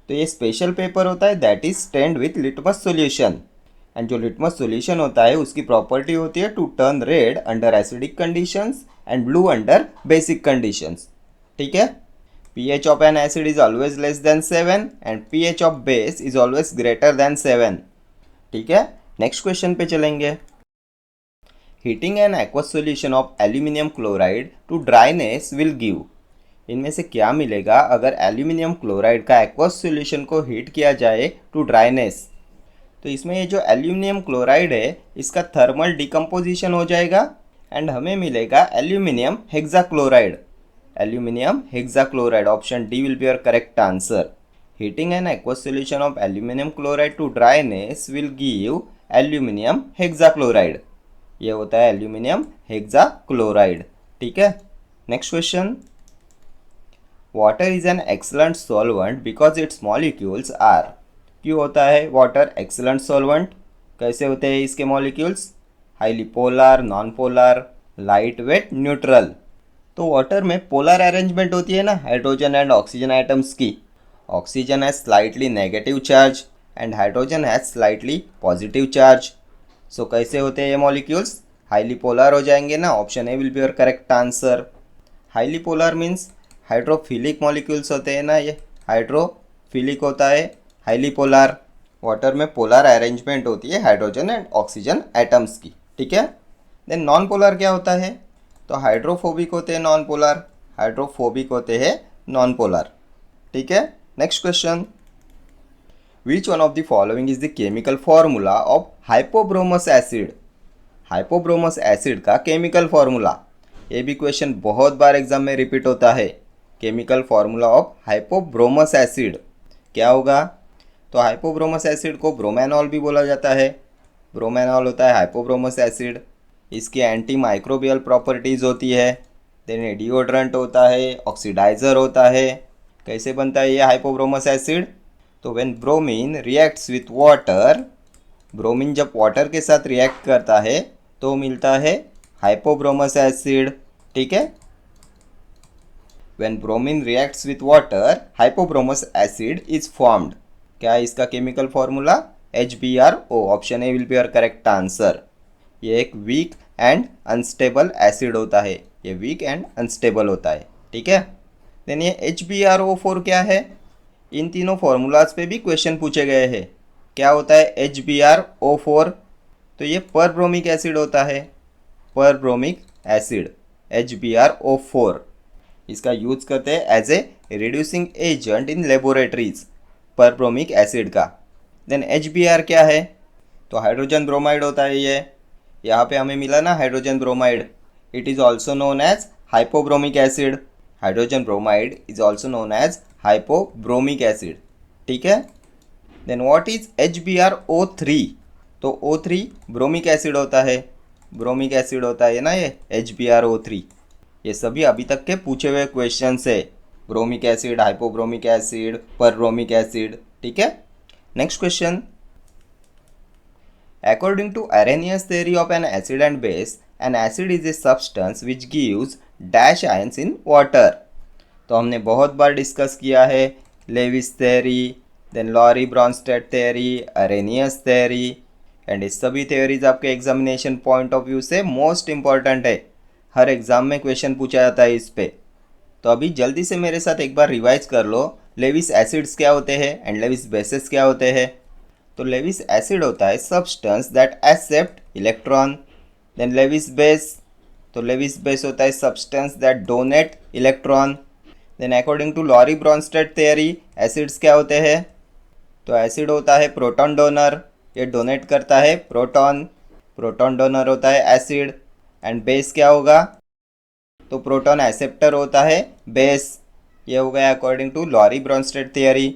तो ये स्पेशल पेपर होता है that is stained with litmus solution. And जो लिटमस सॉल्यूशन होता है उसकी प्रॉपर्टी होती है to turn red under acidic conditions and blue under basic conditions. ठीक है। pH of an acid is always less than 7 and pH of base is always greater than 7। ठीक है। नेक्स्ट क्वेश्चन पे चलेंगे। Heating an aqueous solution of aluminium chloride to dryness will give. इनमें से क्या मिलेगा अगर एल्यूमिनियम क्लोराइड का एक्वस सॉल्यूशन को हीट किया जाए टू ड्राइनेस? तो इसमें ये जो एल्यूमिनियम क्लोराइड है इसका थर्मल डिकम्पोजिशन हो जाएगा एंड हमें मिलेगा aluminium hexachloride. Aluminium hexachloride, option D will be your correct answer. Heating an aqueous solution of aluminium chloride to dryness will give aluminium hexachloride. ये होता है एल्यूमिनियम हेक्साक्लोराइड। ठीक है। Next question. Water is an excellent solvent because its molecules are. क्यों होता है water excellent solvent? कैसे होते हैं इसके molecules? Highly polar, non polar, light weight, neutral. तो वाटर में पोलर अरेंजमेंट होती है ना हाइड्रोजन एंड ऑक्सीजन एटम्स की। Oxygen has slightly negative charge and hydrogen has slightly positive charge. So कैसे होते हैं ये मॉलिक्यूल्स? हाईली पोलर हो जाएंगे ना। Option A will be your correct answer. Highly polar means hydrophilic molecules होते हैं ना, ये हाइड्रोफिलिक होता है हाईली पोलर। वाटर में पोलर अरेंजमेंट होती है हाइड्रोजन एंड ऑक्सीजन एटम्स की। ठीक है। देन नॉन पोलर क्या होता है? तो हाइड्रोफोबिक होते हैं नॉन पोलर, हाइड्रोफोबिक होते हैं नॉन पोलर। ठीक है। Next question. Which one of the following is the chemical formula of hypobromous acid? Hypobromous acid का केमिकल फॉर्मूला, ये भी क्वेश्चन बहुत बार एग्जाम में रिपीट होता है। Chemical formula of hypobromous acid क्या होगा? तो हाइपोब्रोमस एसिड को ब्रोमेनॉल भी बोला जाता है। ब्रोमेनॉल होता है हाइपोब्रोमस एसिड। इसकी एंटी माइक्रोबियल प्रॉपर्टीज़ होती है। देन डिओड्रेंट होता है, ऑक्सीडाइजर होता है। कैसे बनता है ये हाइपोब्रोमस एसिड? तो when bromine reacts with water, bromine जब वाटर के साथ रिएक्ट करता है तो मिलता है हाइपोब्रोमस एसिड। ठीक है। When bromine reacts with water, hypobromous acid is formed. क्या है इसका chemical formula? HBRO। Option A will be your correct answer. ये एक वीक एंड अनस्टेबल एसिड होता है, ये वीक एंड अनस्टेबल होता है। ठीक है। देन ये HBRO4 क्या है? इन तीनों फॉर्मूलाज पे भी क्वेश्चन पूछे गए हैं। क्या होता है HBRO4? तो ये परब्रोमिक एसिड होता है, परब्रोमिक एसिड HBRO4। इसका यूज करते हैं as a reducing agent in laboratories, perbromic acid का। देन HBr क्या है? तो हाइड्रोजन ब्रोमाइड होता है ये। यहाँ पे हमें मिला ना hydrogen bromide, it is also known as hypobromic acid. Hydrogen bromide is also known as hypobromic acid, ठीक है। Then what is HBrO3? तो O3 ब्रोमिक एसिड होता है, ब्रोमिक एसिड होता है ना ये HBrO3। ये सभी अभी तक के पूछे हुए क्वेश्चन है, bromic acid, hypobromic acid, perbromic acid, ठीक है। Next question, according to Arrhenius theory of an acid and base, an acid is a substance which gives dash ions in water। तो हमने बहुत बार डिस्कस किया है Lewis theory, then Lowry Bronsted theory, Arrhenius theory, and इस सभी theories आपके examination point of view से most important है। हर एग्जाम में क्वेश्चन पूछा जाता है इस पे। तो अभी जल्दी से मेरे साथ एक बार रिवाइज कर लो, लेविस एसिड्स क्या होते हैं एंड लेविस बेसेस क्या होते हैं। तो लेविस एसिड होता है substance that accept electron. Then Lewis base, तो लेविस बेस होता है substance that donate electron. Then according to Lowry Bronsted theory, acids क्या होते हैं? तो एसिड होता है प्रोटॉन डोनर, ये डोनेट करता है प्रोटॉन, प्रोटॉन डोनर होता है एसिड। एंड बेस क्या होगा? तो प्रोटॉन एक्सेप्टर होता है बेस, ये हो गया according to Lowry Bronsted theory.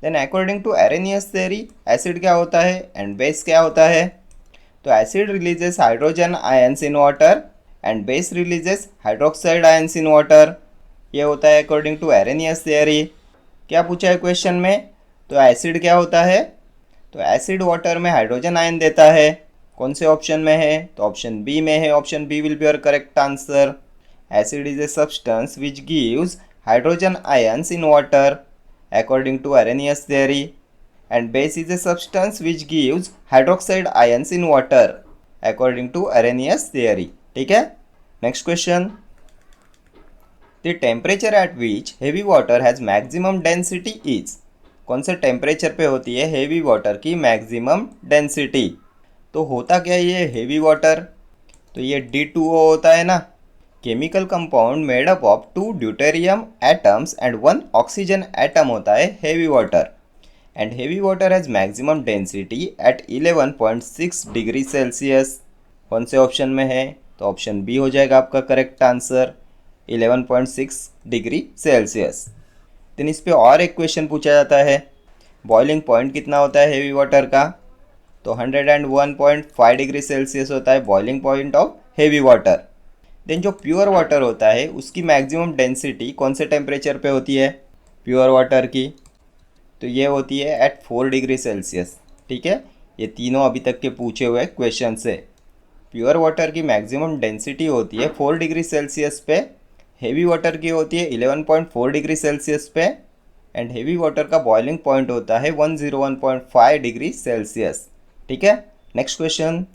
Then according to Arrhenius theory, acid क्या होता है एंड बेस क्या होता है? तो acid releases hydrogen ions in water and base releases hydroxide ions in water, ये होता है अकॉर्डिंग टू Arrhenius थ्योरी। क्या पूछा है क्वेश्चन में? तो एसिड क्या होता है? तो एसिड वाटर में हाइड्रोजन आयन देता है। कौन से ऑप्शन में है? तो ऑप्शन बी में है, option B will be your correct answer. Acid is a substance which gives hydrogen ions in water according to Arrhenius theory, and base is a substance which gives hydroxide ions in water according to Arrhenius theory, ठीक है। next question, the temperature at which heavy water has maximum density is? कौन से temperature पे होती है heavy water की maximum density? तो होता क्या है ये हेवी वाटर? तो ये D2O होता है ना, chemical compound made up of 2 deuterium atoms and 1 oxygen atom होता है heavy water. And heavy water has maximum density at 11.6 degree Celsius. कौन से ऑप्शन में है? तो ऑप्शन बी हो जाएगा आपका correct answer, 11.6 degree Celsius. Then इस पे और एक क्वेश्चन पूछा जाता है, बॉइलिंग पॉइंट कितना होता है हेवी वाटर का? तो 101.5 डिग्री सेल्सियस होता है boiling point of heavy water. Then जो प्योर वाटर होता है उसकी मैक्सिमम डेंसिटी कौन से टेम्परेचर पे होती है प्योर वाटर की? तो ये होती है एट 4 डिग्री सेल्सियस, ठीक है। ये तीनों अभी तक के पूछे हुए क्वेश्चन से। प्योर वाटर की मैक्सिमम डेंसिटी होती है 4 डिग्री सेल्सियस पे, हेवी वाटर की होती है 11.4 डिग्री सेल्सियस पे, एंड हेवी वाटर का बॉइलिंग पॉइंट होता है 101.5 डिग्री सेल्सियस, ठीक है। Next question,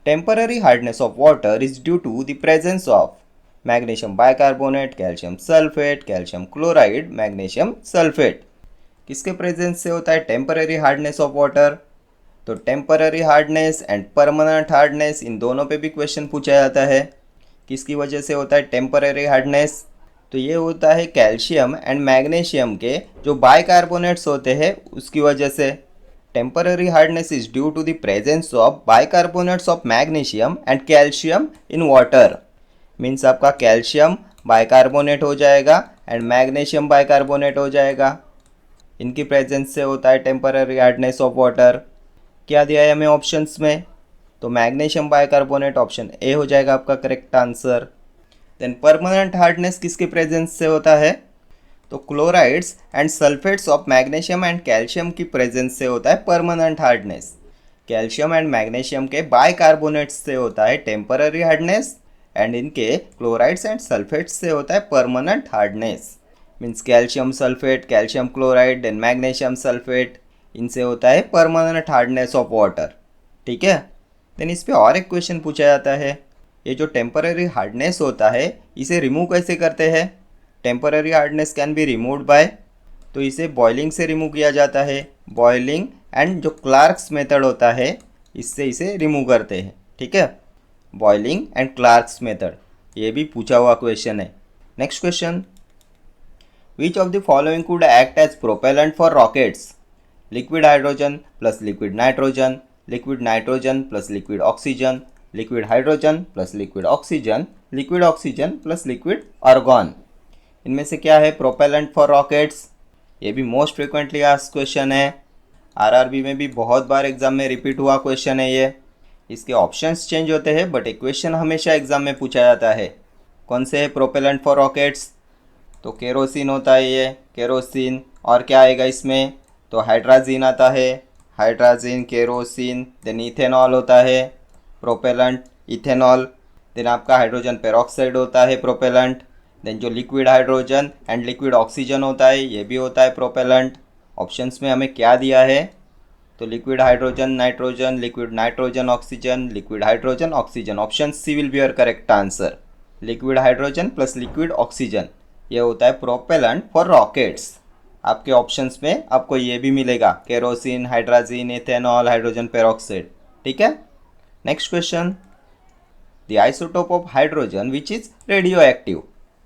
temporary hardness of water is due to the presence of magnesium bicarbonate, calcium sulfate, calcium chloride, magnesium sulfate। किसके प्रेजेंस से होता है टेम्पररी हार्डनेस ऑफ वाटर? तो temporary hardness and permanent hardness, इन दोनों पे भी क्वेश्चन पूछा जाता है। किसकी वजह से होता है टेम्पररी हार्डनेस? तो ये होता है कैल्शियम एंड मैग्नीशियम के जो बाइकार्बोनेट्स होते हैं उसकी वजह से। Temporary hardness is due to the presence of bicarbonates of magnesium and calcium in water। Means आपका कैल्शियम बाइकार्बोनेट हो जाएगा एंड मैग्नीशियम बाइकार्बोनेट हो जाएगा, इनकी प्रेजेंस से होता है टेम्पररी हार्डनेस ऑफ वाटर। क्या दिया है हमें ऑप्शंस में? तो मैग्नीशियम बाइकार्बोनेट ऑप्शन ए हो जाएगा आपका correct answer. Then permanent hardness किसके प्रेजेंस से होता है? तो chlorides and sulphates of magnesium and calcium की प्रेजेंस से होता है permanent hardness. Calcium and magnesium के बाइकार्बोनेट्स से होता है टेम्पररी हार्डनेस एंड इनके क्लोराइड्स एंड सल्फेट्स से होता है permanent hardness. Means calcium sulphate, calcium chloride and magnesium sulphate, इनसे होता है परमानेंट हार्डनेस ऑफ वाटर, ठीक है। देन इस पर और एक क्वेश्चन पूछा जाता है, ये जो टेम्पररी हार्डनेस होता है इसे रिमूव कैसे करते हैं? Temporary hardness can be removed by, तो इसे बॉइलिंग से रिमूव किया जाता है। बॉइलिंग एंड जो क्लार्क्स मेथड होता है इससे इसे रिमूव करते हैं, ठीक है। बॉइलिंग एंड क्लार्क्स मेथड, ये भी पूछा हुआ क्वेश्चन है। Next question, which of the following could act as propellant for rockets? Liquid hydrogen plus liquid nitrogen, liquid nitrogen plus liquid oxygen, liquid hydrogen plus liquid oxygen, liquid oxygen plus liquid argon. इनमें से क्या है propellant for rockets? ये भी most frequently asked question है, RRB में भी बहुत बार एग्जाम में रिपीट हुआ क्वेश्चन है ये। इसके ऑप्शंस चेंज होते हैं बट एक क्वेश्चन हमेशा एग्जाम में पूछा जाता है। कौन से है प्रोपेलेंट फॉर रॉकेट्स? तो केरोसिन होता है ये, केरोसिन। और क्या आएगा इसमें? तो हाइड्राजीन आता है, हाइड्राजीन, केरोसिन। देन इथेनॉल होता है प्रोपेलेंट, इथेनॉल। देन आपका हाइड्रोजन पेरोक्साइड होता है प्रोपेलेंट। देन जो liquid hydrogen and liquid oxygen होता है ये भी होता है प्रोपेलेंट। ऑप्शंस में हमें क्या दिया है? तो liquid hydrogen nitrogen, liquid nitrogen oxygen, liquid hydrogen oxygen. Option C will be your correct answer. Liquid hydrogen plus liquid oxygen ये होता है प्रोपेलेंट फॉर रॉकेट्स। आपके ऑप्शंस में आपको ये भी मिलेगा, kerosene, hydrazine, ethanol, hydrogen peroxide. ठीक है। Next question, the isotope of hydrogen which is radioactive?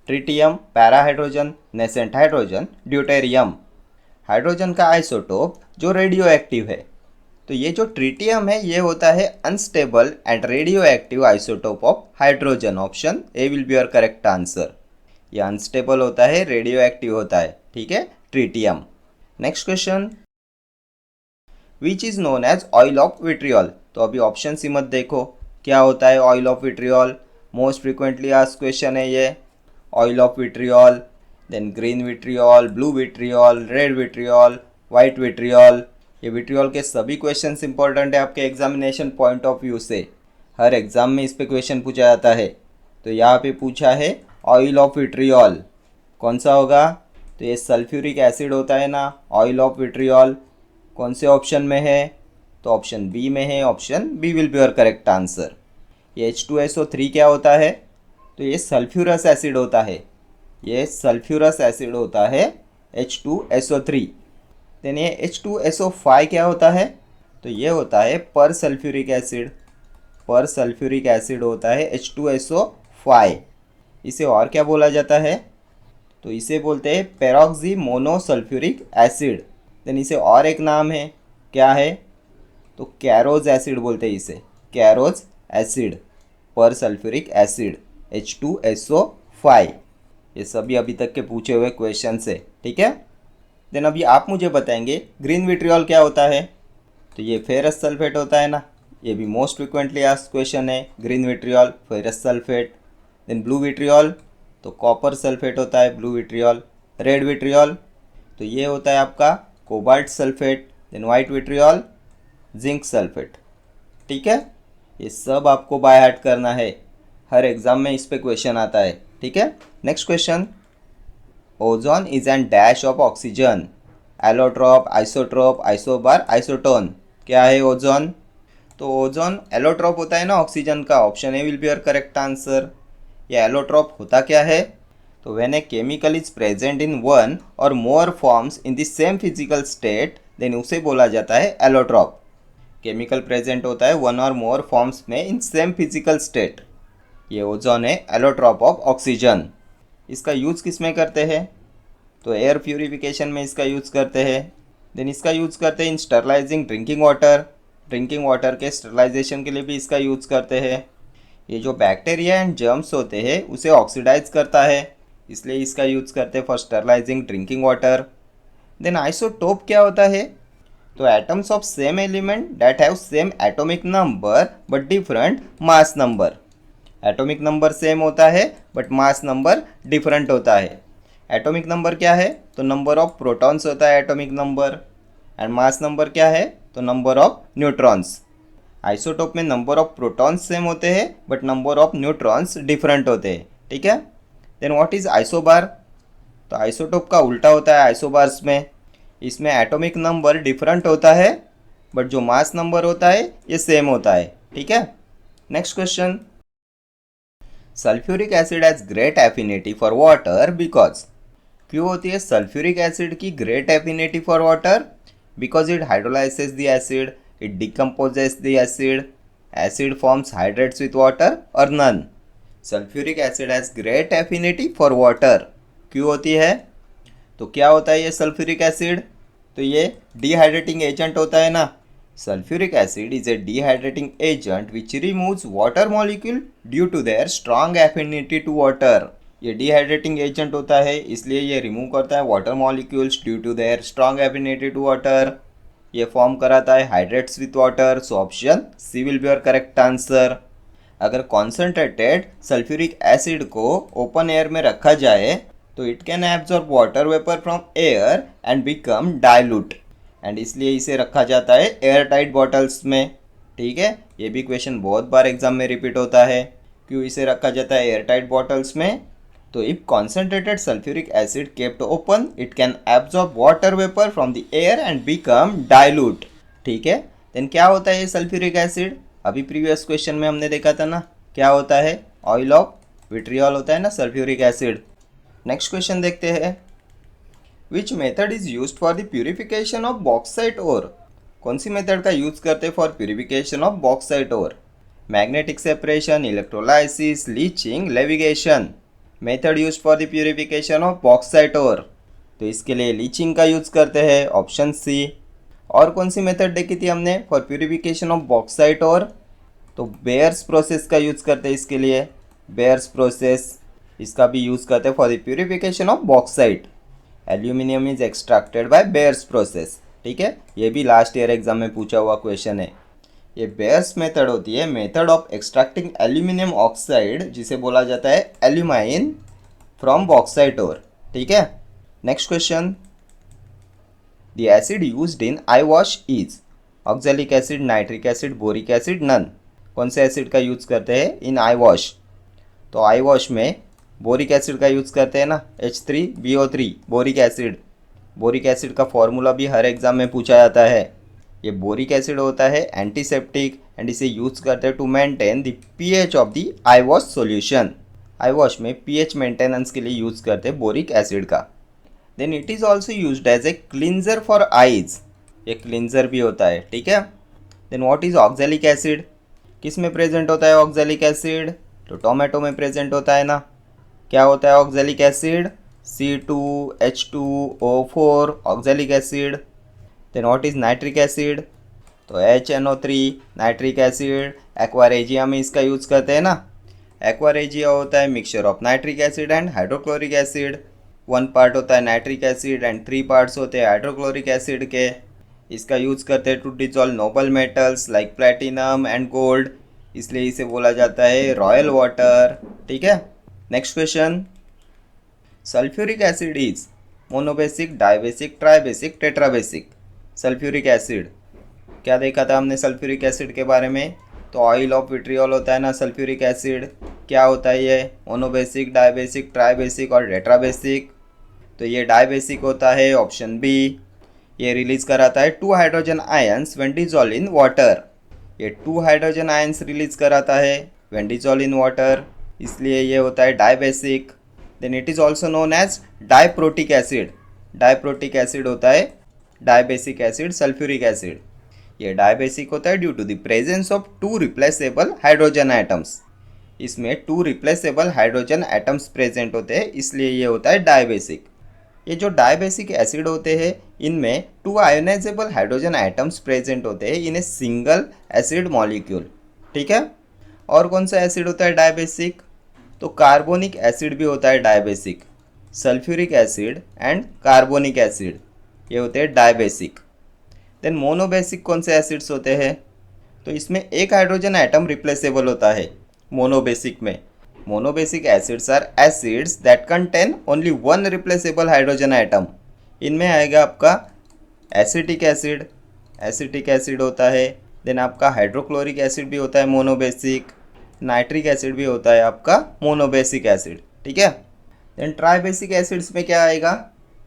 Tritium, parahydrogen, nascent hydrogen, deuterium. Hydrogen का आइसोटोप जो रेडियो एक्टिव है, तो ये जो ट्रिटियम है ये होता है unstable and radioactive isotope of hydrogen. Option A will be your correct answer. ये अनस्टेबल होता है, रेडियो एक्टिव होता है। ठीक है, tritium. Next question, which is known as oil of vitriol? तो अभी ऑप्शन सी मत देखो, क्या होता है oil of vitriol? Most frequently asked question है ये। Oil of vitriol, then green vitriol, blue vitriol, red vitriol, white vitriol. ये विट्रियल के सभी क्वेश्चंस इंपॉर्टेंट है आपके एग्जामिनेशन पॉइंट ऑफ व्यू से। हर एग्जाम में इस पे क्वेश्चन पूछा जाता है। तो यहाँ पे पूछा है ऑयल ऑफ विट्रियल, कौन सा होगा? तो ये सल्फ्यूरिक एसिड होता है ना, ऑयल ऑफ विट्रियल। कौन से ऑप्शन में है? तो ऑप्शन बी में है। Option B will be your correct answer. ये H2SO3 क्या होता है? तो ये सल्फ्यूरस एसिड होता है, ये सल्फ्यूरस एसिड होता है H2SO3। देन ये H2SO5 क्या होता है? तो ये होता है पर सल्फ्यूरिक एसिड, पर सल्फ्यूरिक एसिड होता है H2SO5। इसे और क्या बोला जाता है? तो इसे बोलते हैं पेरोक्सी मोनोसल्फ्यूरिक एसिड। देन इसे और एक नाम है, क्या है? तो कैरोज एसिड बोलते हैं इसे, कैरोज एसिड, पर सल्फ्यूरिक एसिड H2SO5। ये सभी अभी तक के पूछे हुए क्वेश्चन है। ठीक है। देन अभी आप मुझे बताएंगे ग्रीन विट्रियल क्या होता है? तो ये फेरस सल्फेट होता है ना, ये भी मोस्ट फ्रिक्वेंटली आस्क्ड क्वेश्चन है। Green vitriol, ferrous sulphate. Then blue vitriol, तो कॉपर सल्फेट होता है ब्लू विट्रियल। रेड विट्रियल, तो ये होता है आपका cobalt sulphate. Then white vitriol, zinc sulphate. ठीक है, ये सब आपको बाय हार्ट करना है, हर एग्जाम में इस पे क्वेश्चन आता है। ठीक है। Next question, ozone is an dash of oxygen? Allotrope, isotrope, isobar, isotone. क्या है ओजोन? तो ओजोन एलोट्रोप होता है ना ऑक्सीजन का। Option A will be your correct answer. ये एलोट्रोप होता क्या है? तो when a chemical is present in one और more forms in the same physical state, then उसे बोला जाता है एलोट्रोप। केमिकल प्रेजेंट होता है वन और मोर फॉर्म्स में इन सेम फिजिकल स्टेट, ये ओजोन है एलोट्रोप ऑफ ऑक्सीजन। इसका यूज़ किस में करते हैं? तो एयर प्यूरिफिकेशन में इसका यूज़ करते हैं। देन इसका यूज़ करते हैं in sterilising drinking water, drinking water के स्टरलाइजेशन के लिए भी इसका यूज़ करते हैं। ये जो बैक्टीरिया एंड जर्म्स होते हैं उसे ऑक्सीडाइज करता है, इसलिए इसका यूज़ करते हैं for sterilising drinking water. Then isotope क्या होता है? तो atoms of same element that have same atomic number but different mass number. Atomic number same होता है बट मास नंबर डिफरेंट होता है। एटॉमिक नंबर क्या है? तो नंबर ऑफ प्रोटॉन्स होता है atomic number. And mass number क्या है? तो नंबर ऑफ न्यूट्रॉन्स। आइसोटोप में नंबर ऑफ प्रोटॉन्स सेम होते हैं but number of neutrons different होते हैं। ठीक है। Then what is isobar? तो आइसोटोप का उल्टा होता है आइसोबार्स में। इसमें एटॉमिक नंबर डिफरेंट होता है बट जो मास नंबर होता है ये सेम होता है। ठीक है। Next question, sulphuric acid has great affinity for water because? क्यों होती है सल्फ्यूरिक एसिड की great affinity for water? Because it hydrolyses the acid, it decomposes the acid, acid forms hydrates with water और none. Sulphuric acid has great affinity for water. क्यों होती है? तो क्या होता है ये सल्फ्यूरिक एसिड? तो ये डिहाइड्रेटिंग एजेंट होता है ना। Sulphuric acid is a dehydrating agent which removes water molecule due to their strong affinity to water. ये डिहाइड्रेटिंग एजेंट होता है, इसलिए ये रिमूव करता है water molecules due to their strong affinity to water. ये फॉर्म कराता है hydrates with water. So option C will be your correct answer. अगर कॉन्सेंट्रेटेड सल्फ्यूरिक एसिड को ओपन एयर में रखा जाए तो it can absorb water vapour from air and become dilute, and इसलिए इसे रखा जाता है एयर टाइट बॉटल्स में। ठीक है, ये भी क्वेश्चन बहुत बार एग्जाम में रिपीट होता है। क्यों इसे रखा जाता है एयर टाइट बॉटल्स में? तो if concentrated sulphuric acid kept open it can absorb water vapour from the air and become dilute. ठीक है, देन क्या होता है ये सल्फ्यूरिक एसिड? अभी प्रीवियस क्वेश्चन में हमने देखा था ना, क्या होता है? ऑयल ऑफ विट्रियोल होता है ना सल्फ्यूरिक एसिड। नेक्स्ट क्वेश्चन देखते हैं। Which method is used for the purification of bauxite ore? कौन सी मेथड का यूज करते हैं for purification of bauxite ore? Magnetic separation, electrolysis, leaching, levigation. Method use for the purification of bauxite ore, तो इसके लिए लीचिंग का use करते हैं, ऑप्शन सी। और कौन सी मेथड देखी थी हमने for purification of bauxite ore? तो बेयर्स प्रोसेस का यूज करते हैं इसके लिए, बेयर्स प्रोसेस, इसका भी यूज करते हैं for the purification of bauxite. Aluminium is extracted bye Bayer's process. ठीक है, ये भी लास्ट ईयर एग्जाम में पूछा हुआ क्वेश्चन है। ये बेयर्स मेथड होती है method of extracting aluminium oxide, जिसे बोला जाता है एल्यूमाइन, फ्रॉम बॉक्साइट ओर। ठीक है, next question. The acid used in eye wash is oxalic acid, nitric acid, boric acid, none. कौन से एसिड का यूज करते हैं इन आई वॉश? तो आई वॉश में बोरिक एसिड का यूज करते हैं ना, H3BO3 boric acid. Boric acid का फॉर्मूला भी हर एग्जाम में पूछा जाता है। ये बोरिक एसिड होता है एंटीसेप्टिक, एंड इसे यूज करते हैं to maintain the pH of the eye wash solution. Eye wash में पीएच मेंटेनेंस के लिए यूज करते हैं बोरिक एसिड का। Then it is also used as a cleanser for eyes, ये क्लिनजर भी होता है। ठीक है, then what is oxalic acid? किस में प्रेजेंट होता है ऑक्सैलिक एसिड? तो टोमेटो में प्रेजेंट होता है ना। क्या होता है oxalic acid? C2H2O4 oxalic acid. Then what is nitric acid? तो HNO3 नाइट्रिक एसिड। एक्वारेजिया में इसका यूज करते हैं ना। एक्वारेजिया होता है mixture of nitric acid and hydrochloric acid. 1 part होता है नाइट्रिक एसिड एंड 3 पार्ट्स होते हैं हाइड्रोक्लोरिक एसिड के। इसका यूज करते हैं to dissolve noble metals like platinum and gold, इसलिए इसे बोला जाता है रॉयल वाटर। ठीक है, next question. Sulphuric acid is monobasic, dibasic, tribasic, tetrabasic. Sulphuric acid, क्या देखा था हमने सल्फ्यूरिक एसिड के बारे में? तो ऑयल ऑफ विट्रियोल होता है ना सल्फ्यूरिक एसिड। क्या होता है ये? मोनोबेसिक, डाइबेसिक, ट्राइबेसिक और टेट्राबेसिक। तो ये डाइबेसिक होता है, ऑप्शन बी। ये रिलीज कराता है 2 hydrogen ions when dissolve in water. ये 2 हाइड्रोजन आयंस रिलीज कराता है व्हेन डिसॉल्व इन वाटर, इसलिए ये होता है dibasic. Then it is also known as diprotic acid. Diprotic acid होता है डाइबेसिक एसिड सल्फ्यूरिक एसिड। ये डाइबेसिक होता है due to the presence of 2 replaceable hydrogen atoms. इसमें 2 रिप्लेसेबल हाइड्रोजन एटम्स प्रेजेंट होते हैं, इसलिए ये होता है डाइबेसिक। ये जो डाइबेसिक एसिड होते हैं इनमें 2 आयोनाइजेबल हाइड्रोजन एटम्स प्रेजेंट होते हैं इन ए सिंगल एसिड मॉलिक्यूल। ठीक है, और कौन सा एसिड होता है डाइबेसिक? तो कार्बोनिक एसिड भी होता है dibasic. Sulphuric acid and carbonic acid ये होते हैं डाइबेसिक। देन मोनोबेसिक कौन से एसिड्स होते हैं? तो इसमें एक हाइड्रोजन एटम रिप्लेसेबल होता है मोनोबेसिक में। Monobasic acids are acids that contain only 1 replaceable hydrogen atom. इनमें आएगा आपका एसिटिक एसिड, एसिटिक एसिड होता है। देन आपका हाइड्रोक्लोरिक एसिड भी होता है मोनोबेसिक। नाइट्रिक एसिड भी होता है आपका मोनोबेसिक एसिड। ठीक है, देन ट्राइबेसिक एसिड्स में क्या आएगा?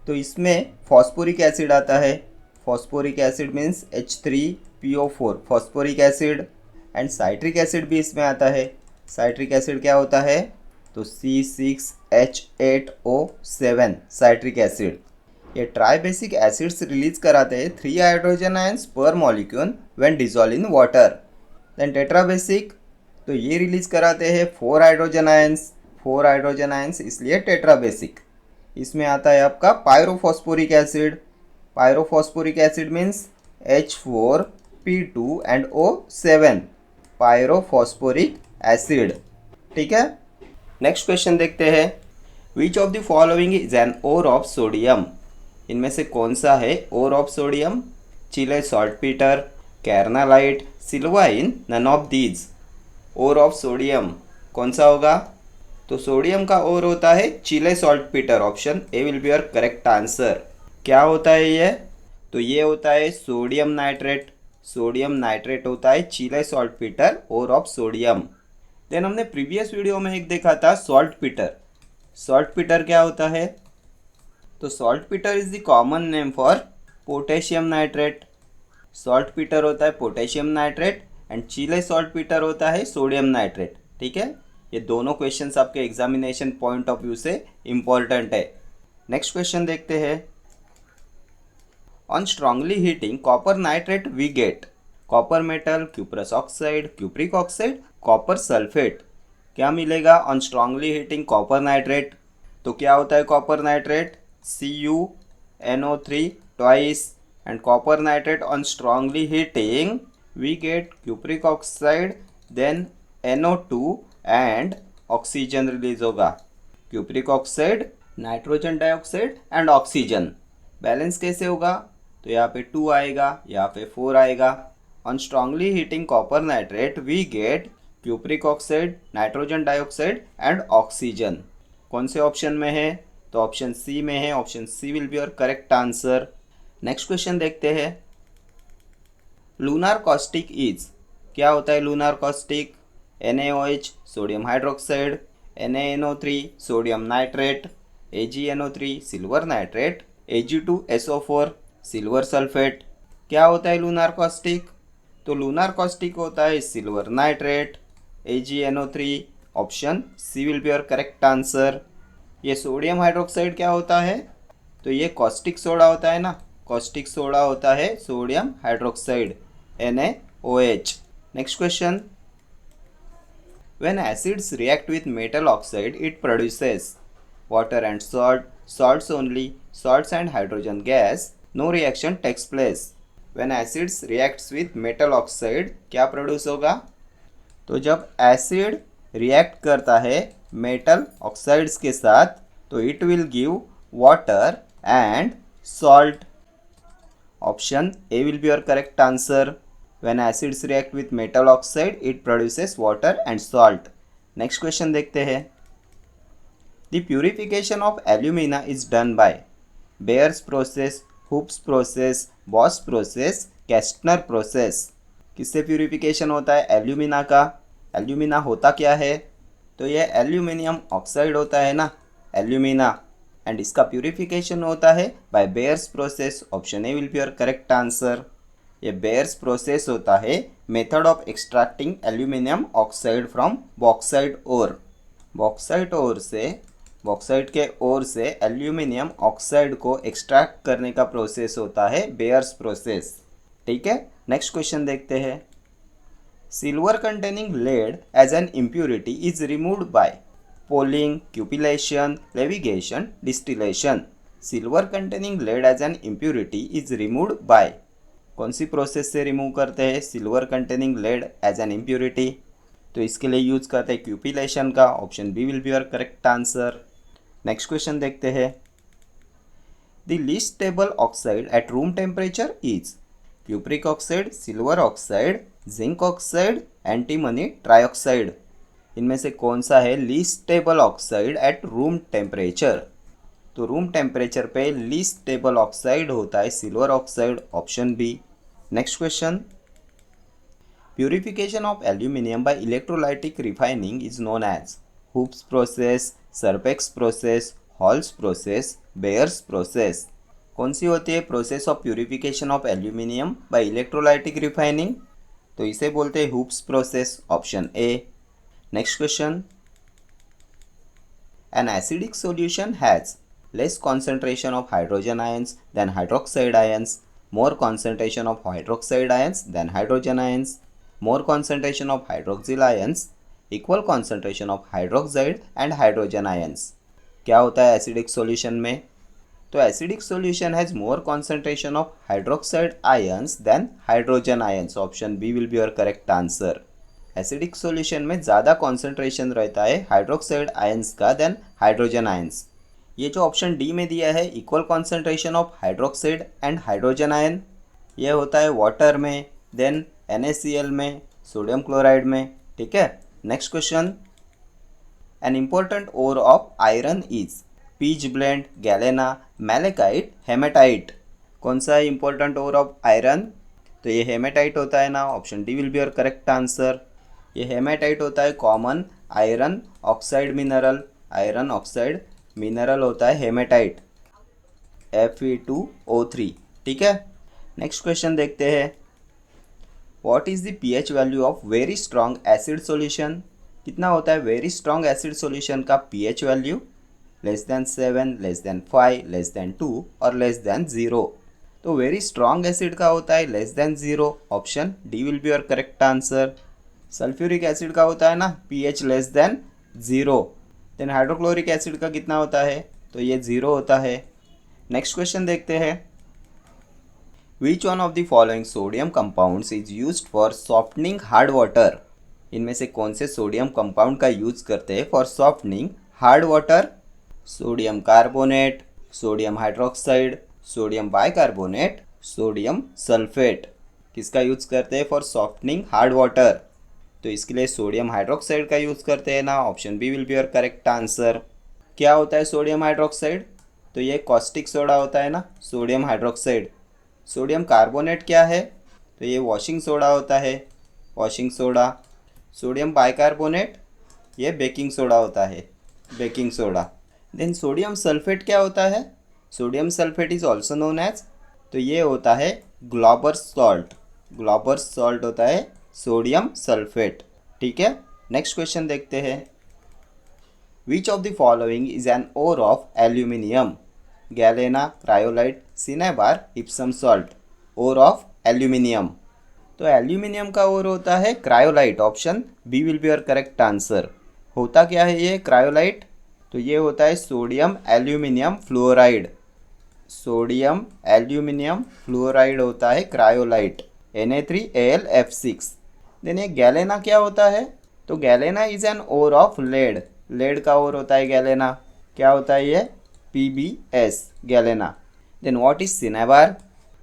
तो इसमें फॉस्फोरिक एसिड आता है। Phosphoric acid means H3PO4 phosphoric acid, and citric acid भी इसमें आता है। साइट्रिक एसिड क्या होता है? तो C6H8O7 साइट्रिक एसिड। ये ट्राइबेसिक एसिड्स रिलीज कराते हैं 3 hydrogen ions per molecule when dissolve in water. Then tetrabasic, तो ये रिलीज कराते हैं 4 हाइड्रोजन आयंस, 4 हाइड्रोजन आयंस, इसलिए टेट्राबेसिक। इसमें आता है आपका pyrophosphoric acid. Pyrophosphoric acid means H4P2 and O7 pyrophosphoric acid। ठीक है, नेक्स्ट क्वेश्चन देखते हैं। Which of the following is an ore of sodium? इनमें से कौन सा है ore of sodium? Chile saltpetre, carnallite, sylvine, none of these. Ore of sodium कौन सा होगा? तो सोडियम का ओर होता है Chile saltpetre. Option A will be your correct answer. क्या होता है ये? तो ये होता है सोडियम नाइट्रेट। सोडियम नाइट्रेट होता है Chile saltpetre ore of sodium. Then हमने प्रीवियस वीडियो में एक देखा था सॉल्टपीटर। सॉल्टपीटर क्या होता है? तो saltpetre is the common name for potassium nitrate. Saltpetre होता है potassium nitrate and Chile saltpetre होता है सोडियम नाइट्रेट। ठीक है, ये दोनों क्वेश्चंस आपके एग्जामिनेशन पॉइंट ऑफ व्यू से इंपॉर्टेंट है। नेक्स्ट क्वेश्चन देखते हैं। On strongly heating copper nitrate we get copper metal, cuprous oxide, cupric oxide, copper sulphate. क्या मिलेगा on strongly heating copper nitrate? तो क्या होता है copper nitrate? CuNO3 twice and copper nitrate on strongly heating we get cupric oxide, then NO2 and oxygen release होगा। Cupric oxide, nitrogen dioxide and oxygen. Balance कैसे होगा? तो यहाँ पे 2 आएगा, यहाँ पे 4 आएगा। On strongly heating copper nitrate we get cupric oxide, nitrogen dioxide and oxygen. कौन से ऑप्शन में है? तो ऑप्शन सी में है। Option C will be your correct answer. Next question देखते हैं। लूनार कॉस्टिक इज, क्या होता है lunar caustic? NaOH sodium hydroxide, NaNO3 sodium nitrate, AgNO3 silver nitrate, Ag2SO4 silver sulphate. क्या होता है लूनार कॉस्टिक? तो लूनार कॉस्टिक होता है silver nitrate, AgNO3। Option C will be your correct answer. ये सोडियम हाइड्रोक्साइड क्या होता है? तो ये कॉस्टिक सोडा होता है ना, कॉस्टिक सोडा होता है sodium hydroxide NaOH। Next question. When acids react with metal oxide, it produces water and salt, salts only, salts and hydrogen gas. No reaction takes place. When acids reacts with metal oxide, क्या produce होगा? तो जब acid react करता है metal oxides के साथ तो it will give water and salt. Option A will be your correct answer. When acids react with metal oxide, it produces water and salt. Next question देखते हैं। The purification of alumina is done by Bayer's process, Hoops process, Bosch process, Kastner process. किससे purification होता है alumina का? Alumina होता क्या है? तो ये एल्यूमिनियम ऑक्साइड होता है ना, एल्यूमिना, एंड इसका प्यूरिफिकेशन होता है by Bayer's process. Option A will be your correct answer. ये बेयर्स प्रोसेस होता है method of extracting aluminium oxide from bauxite ore. Bauxite के ओर से एल्यूमिनियम ऑक्साइड को एक्सट्रैक्ट करने का प्रोसेस होता है बेयर्स प्रोसेस। ठीक है, नेक्स्ट क्वेश्चन देखते हैं। Silver containing lead as an impurity is removed by poling, cupellation, levigation, distillation. Silver containing lead as an impurity is removed by, कौन सी प्रोसेस से रिमूव करते हैं silver containing lead as an impurity? तो इसके लिए यूज करते हैं क्यूपिलेशन का। Option B will be your correct answer. Next question देखते हैं। The least stable oxide at room temperature is cupric oxide, silver oxide, zinc oxide, antimony trioxide. इनमें से कौन सा है least stable oxide at room temperature? तो room temperature पे least stable oxide होता है silver oxide. Option B. Next question. Purification of aluminium by electrolytic refining is known as Hoopes process, Serpeck's process, Hall's process, Bayer's process. कौन सी होती है process of purification of aluminium by electrolytic refining? तो इसे बोलते हैं Hoopes process. Option A. Next question. An acidic solution has less concentration of hydrogen ions than hydroxide ions, more concentration of hydroxide ions than hydrogen ions, more concentration of hydroxyl ions, equal concentration of hydroxide and hydrogen ions. क्या होता है acidic solution में? तो acidic solution has more concentration of hydroxide ions than hydrogen ions. Option B will be your correct answer. Acidic solution में ज़्यादा concentration रहता है hydroxide ions का देन हाइड्रोजन आयंस। ये जो ऑप्शन डी में दिया है equal concentration of hydroxide and hydrogen ion, ये होता है वाटर में, देन NaCl में, सोडियम क्लोराइड में। ठीक है, next question. An important ore of iron is peach blend, galena, malachite, haematite. कौन सा है इम्पोर्टेंट ओर ऑफ आयरन? तो ये हेमेटाइट होता है ना। Option D will be your correct answer. ये हेमेटाइट होता है common iron oxide mineral. Iron oxide mineral होता है हेमेटाइट, Fe2O3। ठीक है, नेक्स्ट क्वेश्चन देखते हैं। What is the pH value of very strong acid solution? कितना होता है वेरी स्ट्रॉन्ग एसिड सॉल्यूशन का pH value? Less than 7, less than 5, less than 2 और लेस देन 0। तो वेरी स्ट्रॉन्ग एसिड का होता है less than 0। Option D will be your correct answer. Sulphuric acid का होता है ना pH less than 0। Then hydrochloric acid का कितना होता है? तो ये 0 होता है। नेक्स्ट क्वेश्चन देखते हैं। विच one of the following sodium compounds is used for softening hard water? इनमें से कौन से सोडियम कंपाउंड का यूज करते हैं for softening hard water? Sodium carbonate, sodium hydroxide, sodium bicarbonate, sodium sulphate. किसका यूज करते हैं फॉर सॉफ्टनिंग हार्ड वाटर? तो इसके लिए सोडियम हाइड्रोक्साइड का यूज़ करते हैं ना। Option B will be your correct answer. क्या होता है सोडियम हाइड्रोक्साइड? तो ये कॉस्टिक सोडा होता है ना, सोडियम हाइड्रोक्साइड। सोडियम कार्बोनेट क्या है? तो ये वॉशिंग सोडा होता है, वॉशिंग सोडा। सोडियम बाइकार्बोनेट ये बेकिंग सोडा होता है, baking soda. Then sodium sulphate क्या होता है? Sodium sulphate is also known as, तो ये होता है ग्लोबर सॉल्ट। ग्लोबर सॉल्ट होता है सोडियम सल्फेट। ठीक है, नेक्स्ट क्वेश्चन देखते हैं। Which of the following is an ore of aluminium? Galena, cryolite, cinnabar, Epsom salt. Ore of aluminium, तो एल्यूमिनियम का ओर होता है cryolite. Option B will be your correct answer. होता क्या है ये क्रायोलाइट? तो ये होता है sodium aluminium fluoride. Sodium aluminium fluoride होता है क्रायोलाइट, Na3Al F6। देन ये गैलेना क्या होता है? तो galena is an ore of lead. Lead का ओर होता है गैलेना। क्या होता है ये? PbS, galena. Then what is cinnabar?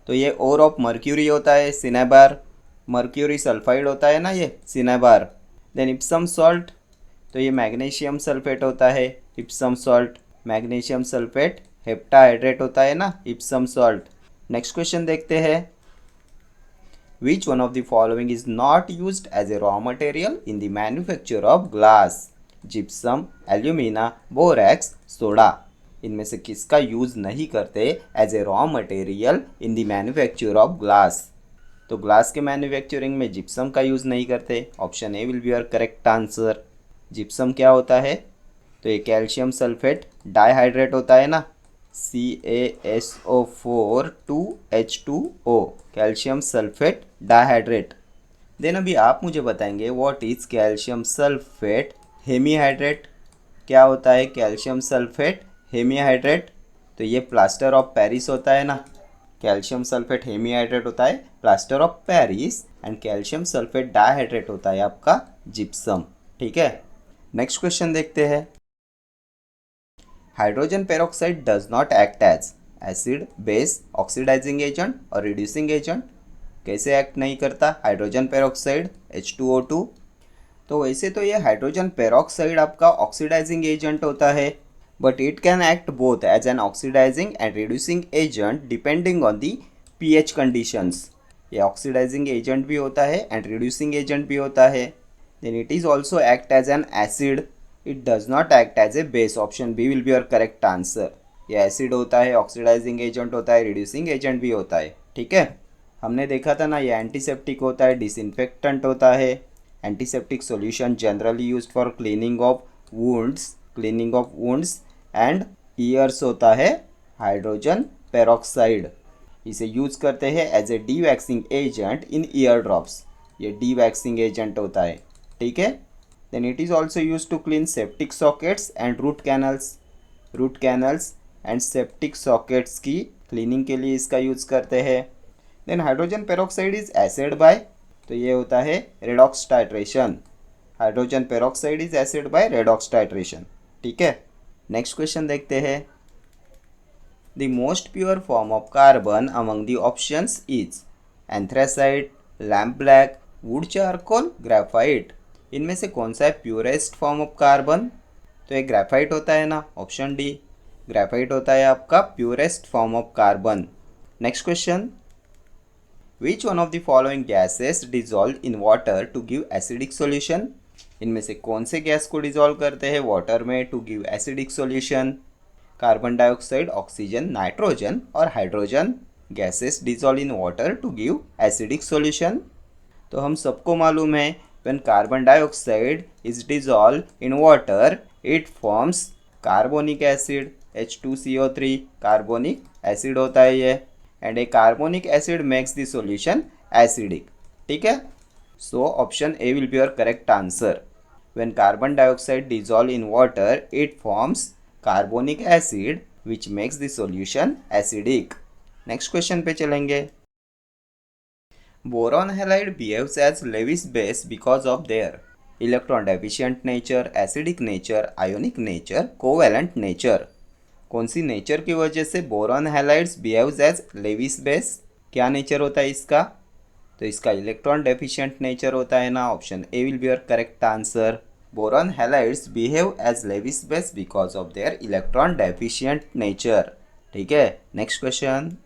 तो ये ओर ऑफ मर्क्यूरी होता है, सिनेबार। मर्क्यूरी सल्फाइड होता है ना ये, सिनेबार। देन इप्सम सॉल्ट, तो ये मैग्नीशियम सल्फेट होता है, Epsom salt. Magnesium sulphate heptahydrate होता है ना, इप्सम सॉल्ट। नेक्स्ट क्वेश्चन देखते हैं। Which one of the following is not used as a raw material in the manufacture of glass? Gypsum, alumina, borax, soda। इनमें से किसका यूज नहीं करते as a raw material in the manufacture of glass? तो glass के manufacturing में gypsum का use नहीं करते। Option A will be your correct answer. Gypsum क्या होता है? तो ये कैल्शियम सल्फेट डाइहाइड्रेट होता है ना, CaSO4 2H2O, calcium sulphate dihydrate. Then अभी आप मुझे बताएंगे what is calcium sulphate hemihydrate? क्या होता है कैल्शियम सल्फेट हेमीहाइड्रेट? तो ये प्लास्टर ऑफ पेरिस होता है ना। कैल्शियम सल्फेट हेमीहाइड्रेट होता है plaster of Paris and calcium sulphate dihydrate होता है आपका जिप्सम। ठीक है, नेक्स्ट क्वेश्चन देखते हैं। Hydrogen peroxide does not act as acid, base, oxidising agent और रिड्यूसिंग एजेंट। कैसे एक्ट नहीं करता हाइड्रोजन पेरोक्साइड H2O2? तो वैसे तो ये हाइड्रोजन पेरोक्साइड आपका ऑक्सीडाइजिंग एजेंट होता है, but it can act both as an oxidising and reducing agent depending on the pH conditions. ये ऑक्सीडाइजिंग एजेंट भी होता है एंड रिड्यूसिंग एजेंट भी होता है। Then it is also act as N acid, it does not act as a base. Option B will be your correct answer. ये acid होता है, ऑक्सीडाइजिंग एजेंट होता है, रिड्यूसिंग एजेंट भी होता है। ठीक है, हमने देखा था ना ये एंटीसेप्टिक होता है, डिसइंफेक्टेंट होता है। Antiseptic solution generally used for cleaning of wounds and ears होता है हाइड्रोजन पेरोक्साइड। इसे यूज करते हैं as a dewaxing agent in ear drops. ये डीवैक्सिंग एजेंट होता है। ठीक है, then it is also use to clean septic sockets and root canals. Root canals and septic sockets की क्लीनिंग के लिए इसका यूज़ करते हैं। Then hydrogen peroxide is acid by, तो ये होता है redox titration. Hydrogen peroxide is acid bye redox titration. ठीक है, नेक्स्ट क्वेश्चन देखते हैं। The most pure form of carbon among the options is anthracite, lamp black, would charcoal, graphite. इनमें से कौन सा है प्योरेस्ट फॉर्म ऑफ कार्बन? तो ये ग्रेफाइट होता है ना, ऑप्शन डी, ग्रेफाइट होता है आपका purest form of carbon. Next question, which one of the following gases dissolve in water to give acidic solution? इनमें से कौन से गैस को डिजॉल्व करते हैं वाटर में to give acidic solution? Carbon dioxide, oxygen, nitrogen और hydrogen gases dissolve in water to give acidic solution. तो हम सबको मालूम है when carbon dioxide is dissolved in water it forms carbonic acid H2CO3, carbonic acid होता है ये, and A carbonic acid makes the solution acidic. ठीक है, so option A will be your correct answer. when carbon dioxide dissolve in water it forms carbonic acid which makes the solution acidic। Next question पे चलेंगे। Boron halide behaves as Lewis base because of their electron deficient nature, acidic nature, ionic nature, covalent nature। कौन see nature की वजह से boron halides behaves as Lewis base? क्या nature होता है इसका? तो इसका इलेक्ट्रॉन डेफिशिएंट नेचर होता है ना, option A will be your correct answer. Boron halides behave as Lewis base because of their electron deficient nature. ठीक है, next question,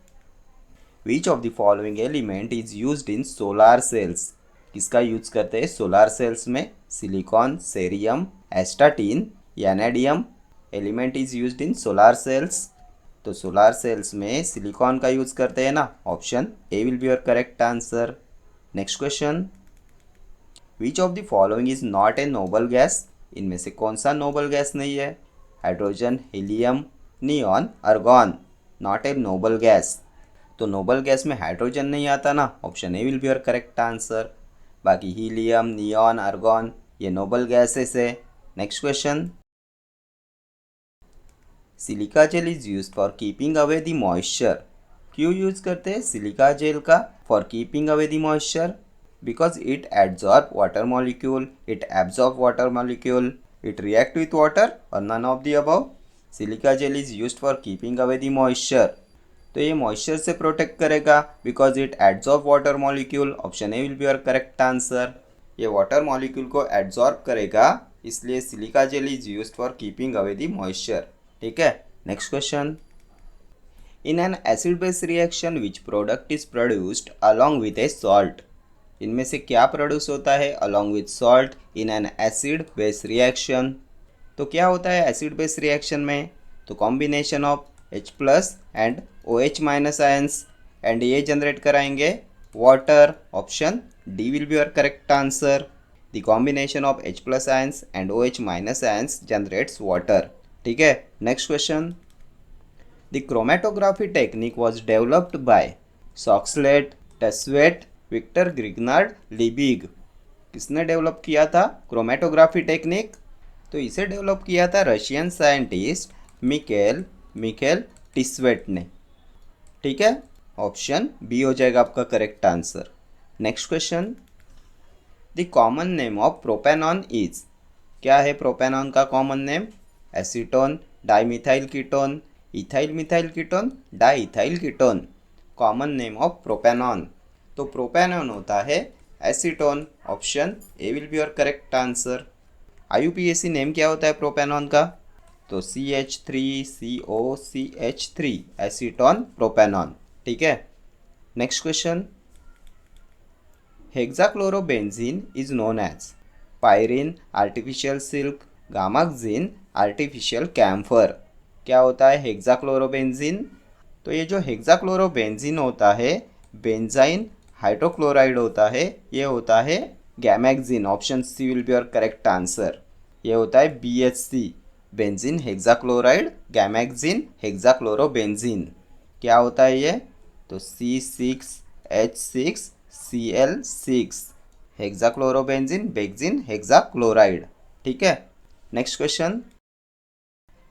which of the following element is used in solar cells? किसका use करते हैं solar cells में? Silicon, cerium, astatine, vanadium element is used in solar cells. तो solar cells में silicon का use करते हैं ना, option A will be your correct answer. Next question, which of the following is not a noble gas? इनमें से कौन सा नोबल गैस नहीं है? Hydrogen, helium, neon, argon not a noble gas. तो नोबल गैस में हाइड्रोजन नहीं आता ना, option A will be your correct answer. बाकी हीलियम, नियॉन, आर्गॉन ये नोबल गैसेस है। Next question, silica gel is use for keeping away the moisture. क्यों use करते हैं सिलिका जेल का for keeping away the moisture? Because it absorb water molecule, it absorb water molecule, it react with water और none of the above. Silica gel is use for keeping away the moisture, तो ये moisture से protect करेगा because it adsorb water molecule, option A will be your correct answer. ये water molecule को adsorb करेगा, इसलिए silica gel is used for keeping away the moisture. ठीक है, next question, in an acid base reaction which product is produced along with A salt? इनमें से क्या produce होता है along with salt in an acid base reaction? तो क्या होता है एसिड बेस रिएक्शन में? तो combination of H plus and OH minus ions, and ये जनरेट कराएंगे water, option D will be your correct answer. The combination of H plus ions and OH minus ions generates water. ठीक है, next question, the chromatography technique was developed by Soxhlet, Tswett, Victor Grignard, Liebig. किसने develop किया था chromatography technique? तो इसे develop किया था Russian scientist Mikel टिस्वेट ने। ठीक है, ऑप्शन बी हो जाएगा आपका correct answer. Next question, the common name of propanone is? क्या है प्रोपेनॉन का common name? Acetone, dimethyl ketone, ethyl methyl ketone, diethyl ketone. Common name of propanone, तो प्रोपेनॉन होता है acetone, option A will be your correct answer. IUPAC name क्या होता है propanone का? तो CH3COCH3 एसीटोन प्रोपेनॉन। ठीक है, next question, hexachlorobenzene is known as pyrene, artificial silk, gammexane, artificial camphor. क्या होता है हेक्साक्लोरोबेंजीन? तो ये जो हेक्साक्लोरोबेंजीन होता है बेंजाइन हाइड्रोक्लोराइड होता है, ये होता है gammexane, option C will be your correct answer. ये होता है BHC, benzene hexachloride, gammexane hexachlorobenzene. क्या होता है ये? तो C6H6Cl6 हेक्साक्लोरोबेंजीन बेंजीन हेक्साक्लोराइड। ठीक है, next question,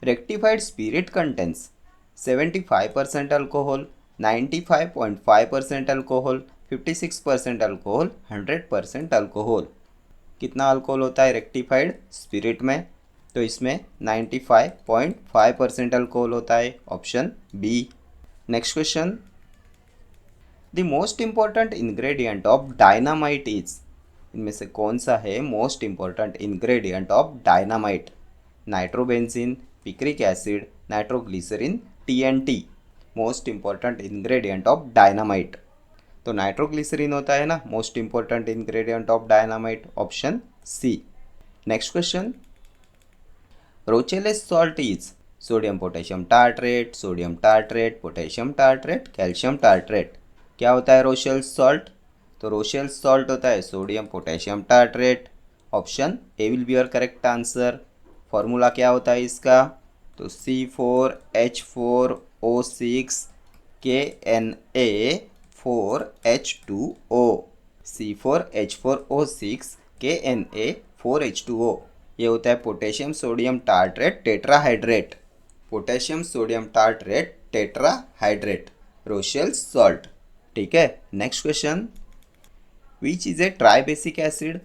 rectified spirit contains 75% alcohol, 95.5% alcohol, 56% alcohol, 100% alcohol. कितना अल्कोहल होता है रेक्टिफाइड स्पिरिट में? तो इसमें 95.5% अल्कोहल होता है, option B. Next question, the most important ingredient of dynamite is, इनमें से कौन सा है most important ingredient of dynamite? Nitrobenzene, picric acid, nitroglycerine, TNT. Most important ingredient of dynamite, तो नाइट्रोग्लिसरीन होता है ना most important ingredient of dynamite, option C. Next question, Rochelle's salt is sodium potassium tartrate, sodium tartrate, potassium tartrate, calcium tartrate. क्या होता है रोचेलेस salt? तो रोचेलेस salt होता है sodium potassium tartrate, option A will be your correct answer. Formula क्या होता है इसका? तो C4H4O6 KNA4H2O, C4H4O6 KNA4H2O। ये होता है potassium sodium tartrate tetrahydrate, potassium sodium tartrate tetrahydrate, Rochelle's salt. ठीक है। Next question, which is a tribasic acid?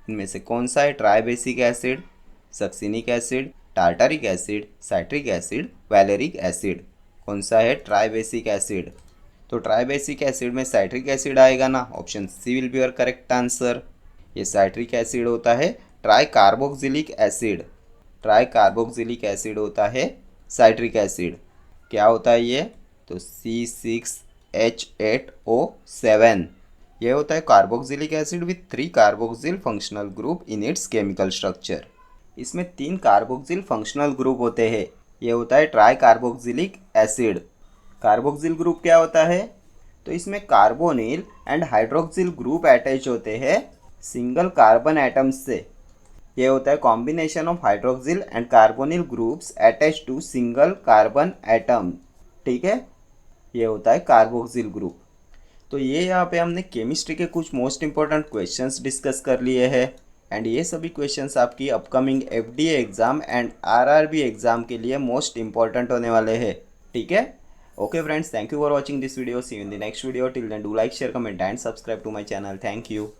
इनमें से कौन सा है tribasic acid? Succinic acid, tartaric acid, citric acid, valeric acid. कौन सा है ट्राइबेसिक एसिड? तो ट्राइबेसिक एसिड में साइट्रिक एसिड आएगा ना, option C will be your correct answer. ये साइट्रिक एसिड होता है tricarboxylic acid, tricarboxylic acid होता है साइट्रिक एसिड। क्या होता है ये? तो C6H8O7। ये होता है carboxylic acid with 3 carboxyl functional group in its chemical structure. इसमें 3 कार्बोक्सिल फंक्शनल ग्रुप होते हैं। ये होता है tricarboxylic acid. Carboxyl group क्या होता है? तो इसमें carbonyl and hydroxyl group attach होते हैं सिंगल कार्बन एटम्स से। ये होता है combination of hydroxyl and carbonyl groups attach to single carbon atom. ठीक है, ये होता है कार्बोक्सिल ग्रुप। तो ये यहाँ पे हमने केमिस्ट्री के कुछ मोस्ट इंपॉर्टेंट क्वेश्चंस डिस्कस कर लिए हैं एंड ये सभी क्वेश्चंस आपकी upcoming FDA exam and RRB exam के लिए मोस्ट इंपॉर्टेंट होने वाले हैं। ठीक है, okay friends, thank you for watching this video. See you in the next video. Till then do like, share, comment and subscribe to my channel. Thank you.